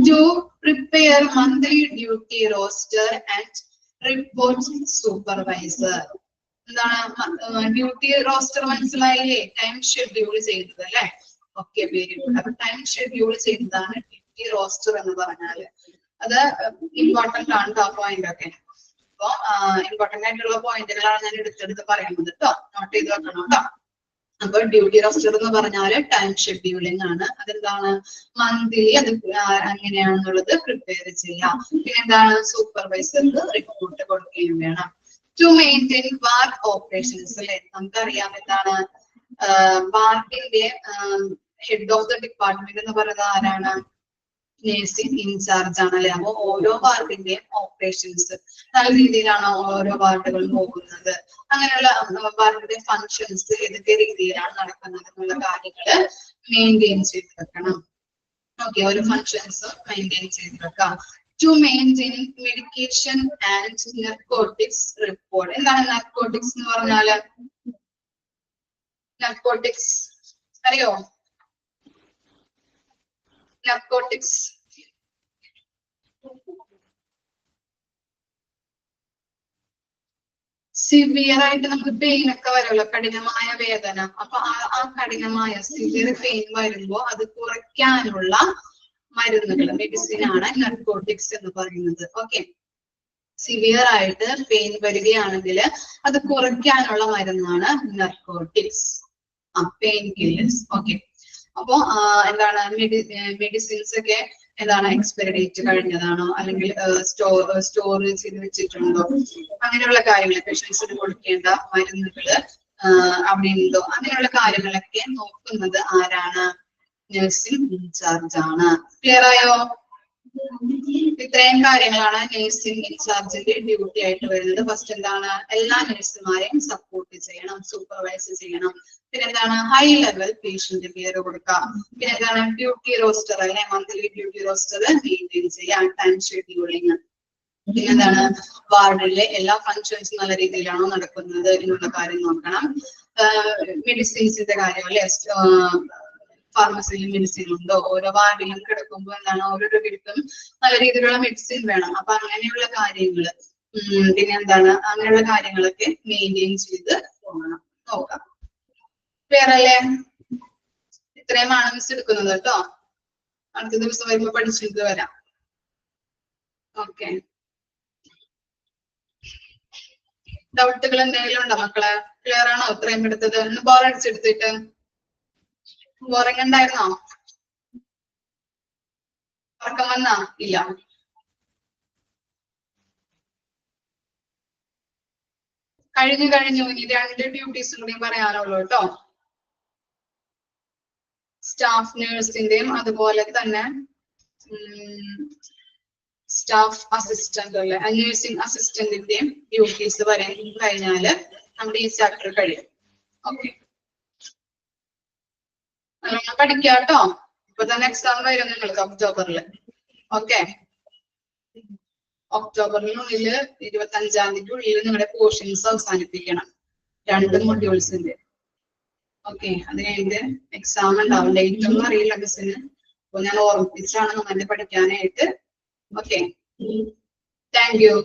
To prepare monthly duty roster and report supervisor. എന്താണ് ഡ്യൂട്ടി റോസ്റ്റർ? മനസ്സിലായില്ലേ? ടൈം ഷെഡ്യൂൾ ചെയ്യുന്നത് അല്ലെ. Okay, very good. അപ്പൊ ടൈം ഷെഡ്യൂൾ ചെയ്യുന്നതാണ് ഡ്യൂട്ടി റോസ്റ്റർ എന്ന് പറഞ്ഞാല്. അത് ഇമ്പോർട്ടന്റ് ആണ് ആ പോയിന്റ് ഒക്കെ. അപ്പൊ ഇമ്പോർട്ടന്റ് ആയിട്ടുള്ള പോയിന്റുകളാണ് ഞാൻ എടുത്തെടുത്ത് പറയുന്നത് കേട്ടോ. നോട്ട് ചെയ്ത് വെക്കണം കേട്ടോ. അപ്പൊ ഡ്യൂട്ടി റോസ്റ്റർ എന്ന് പറഞ്ഞാല് ടൈം ഷെഡ്യൂളിംഗ് ആണ്. അതെന്താണ്? മന്ത്ലി അത് എങ്ങനെയാണെന്നുള്ളത് പ്രിപ്പയർ ചെയ്യാം. പിന്നെ എന്താണ്? സൂപ്പർവൈസർക്ക് റിപ്പോർട്ട് കൊടുക്കുകയും വേണം. ടു മെയിൻറ്റെയിൻ വാർഡ് ഓപ്പറേഷൻസ് അല്ലെ. നമുക്കറിയാം എന്താണ് വാർഡിന്റെ ഹെഡ് ഓഫ് ദ ഡിപ്പാർട്ട്മെന്റ് എന്ന് പറയുന്നത് ആരാണ്? നഴ്സിംഗ് ഇൻചാർജ് ആണ് അല്ലെ. അപ്പൊ ഓരോ വാർഡിന്റെയും ഓപ്പറേഷൻസ് നല്ല രീതിയിലാണ് ഓരോ വാർഡുകളും പോകുന്നത്, അങ്ങനെയുള്ള വാർഡിന്റെ ഫങ്ഷൻസ് ഏതൊക്കെ രീതിയിലാണ് നടക്കുന്നത് എന്നുള്ള കാര്യങ്ങള് മെയിൻറ്റെയിൻ ചെയ്ത് വെക്കണം. ഓക്കെ, ഓരോ ഫങ്ഷൻസും മെയിൻറ്റെയിൻ ചെയ്ത് വെക്കാം. To maintain medication and narcotics report. എന്താണ് നർക്കോട്ടിക്സ് എന്ന് പറഞ്ഞാല്? നർക്കോട്ടിക്സ് അറിയോ? നർക്കോട്ടിക്സ് സിവിയർ ആയിട്ട് നമുക്ക് പെയിൻ ഒക്കെ വരുമല്ലോ, കഠിനമായ വേദന. അപ്പൊ ആ കഠിനമായ സിവിയർ പെയിൻ വരുമ്പോ അത് കുറയ്ക്കാനുള്ള മരുന്നുകൾ, മെഡിസിൻ ആണ് നർക്കോട്ടിക്സ് എന്ന് പറയുന്നത്. ഓക്കെ, സിവിയർ ആയിട്ട് പെയിൻ വരികയാണെങ്കിൽ അത് കുറയ്ക്കാനുള്ള മരുന്നാണ് നർക്കോട്ടിക്സ്, പെയിൻ കില്ലേഴ്സ്. ഓക്കെ, അപ്പോ എന്താണ് മെഡിസിൻസ് ഒക്കെ എന്താണ് എക്സ്പയറി ഡേറ്റ് കഴിഞ്ഞതാണോ അല്ലെങ്കിൽ സ്റ്റോർ ചെയ്ത് വെച്ചിട്ടുണ്ടോ, അങ്ങനെയുള്ള കാര്യങ്ങൾ, പേഷ്യൻസിന് കൊടുക്കേണ്ട മരുന്നുകള് അവിടെ ഉണ്ടോ, അങ്ങനെയുള്ള കാര്യങ്ങളൊക്കെ നോക്കുന്നത് ആരാണ്? നഴ്സിംഗ് ഇൻചാർജ് ആണ്. ക്ലിയർ ആയോ? ഇത്രയും കാര്യങ്ങളാണ് നഴ്സിംഗ് ഇൻചാർജിന്റെ ഡ്യൂട്ടി ആയിട്ട് വരുന്നത്. ഫസ്റ്റ് എന്താണ്? എല്ലാ നഴ്സുമാരെയും സപ്പോർട്ട് ചെയ്യണം, സൂപ്പർവൈസ് ചെയ്യണം. പിന്നെ എന്താണ്? ഹൈ ലെവൽ പേഷ്യന്റ് കെയർ കൊടുക്കാം. പിന്നെ എന്താണ്? ഡ്യൂട്ടി റോസ്റ്റർ അല്ലെ, മന്ത്ലി ഡ്യൂട്ടി റോസ്റ്റർ മെയിൻറ്റെയിൻ ചെയ്യാം, ടൈം ഷെഡ്യൂളിങ്. പിന്നെ എന്താണ്? വാർഡിലെ എല്ലാ ഫങ്ഷൻസും നല്ല രീതിയിലാണോ നടക്കുന്നത് എന്നുള്ള കാര്യം നോക്കണം. മെഡിസിൻസിന്റെ കാര്യം അല്ലെ, ഫാർമസിയിൽ മെഡിസിൻ ഉണ്ടോ, ഓരോ വാർഡിലും കിടക്കുമ്പോൾ എന്താണ് ഓരോ രോഗികൾക്കും നല്ല രീതിയിലുള്ള മെഡിസിൻ വേണം. അപ്പൊ അങ്ങനെയുള്ള കാര്യങ്ങള് പിന്നെ എന്താണ് അങ്ങനെയുള്ള കാര്യങ്ങളൊക്കെ മെയിൻറ്റെയിൻ ചെയ്ത് പോകണം, നോക്കാം. വേറല്ലേ? ഇത്രയുമാണ് മിസ് എടുക്കുന്നത് കേട്ടോ. അടുത്ത ദിവസം വരുമ്പോ പഠിച്ചിട്ട് വരാം. ഓക്കെ, ഡൗട്ടുകൾ എന്തെങ്കിലും ഉണ്ടോ മക്കളെ? ക്ലിയർ ആണോ ഇത്രയും എടുത്തത്? ഒന്ന് ബോറടിച്ചെടുത്തിട്ട് ഉറങ്ങണ്ടായിരുന്നോ? ഉറക്കം വന്നാ? ഇല്ല. കഴിഞ്ഞു. ഇനി 2 ഡ്യൂട്ടീസും കൂടി പറയാനുള്ളൂ കേട്ടോ. സ്റ്റാഫ് നഴ്സിന്റെയും അതുപോലെ തന്നെ സ്റ്റാഫ് അസിസ്റ്റന്റ് അല്ലെ, നഴ്സിംഗ് അസിസ്റ്റന്റിന്റെയും ഡ്യൂട്ടീസ് വരെ കഴിഞ്ഞാല് നമ്മുടെ ഈ ചാപ്റ്റർ കഴിയും. ഓക്കെ, പഠിക്കാം കേട്ടോ. ഇപ്പൊ തന്നെ എക്സാം വരും നിങ്ങൾക്ക് ഒക്ടോബറിൽ. ഓക്കെ, ഒക്ടോബറിനുള്ളിൽ 25-ാം തീയതിക്കുള്ളിൽ നിങ്ങളുടെ പോർഷൻസ് അവസാനിപ്പിക്കണം, 2 മൊഡ്യൂൾസിന്റെ. ഓക്കെ, അത് കഴിഞ്ഞിട്ട് എക്സാം ഉണ്ടാവും. ഡേറ്റ് ഒന്നും അറിയില്ല മിസ്സിന്, അപ്പൊ ഞാൻ ഓർമ്മിപ്പിച്ചാണ് നന്നായിട്ട് പഠിക്കാനായിട്ട്. Okay, thank you.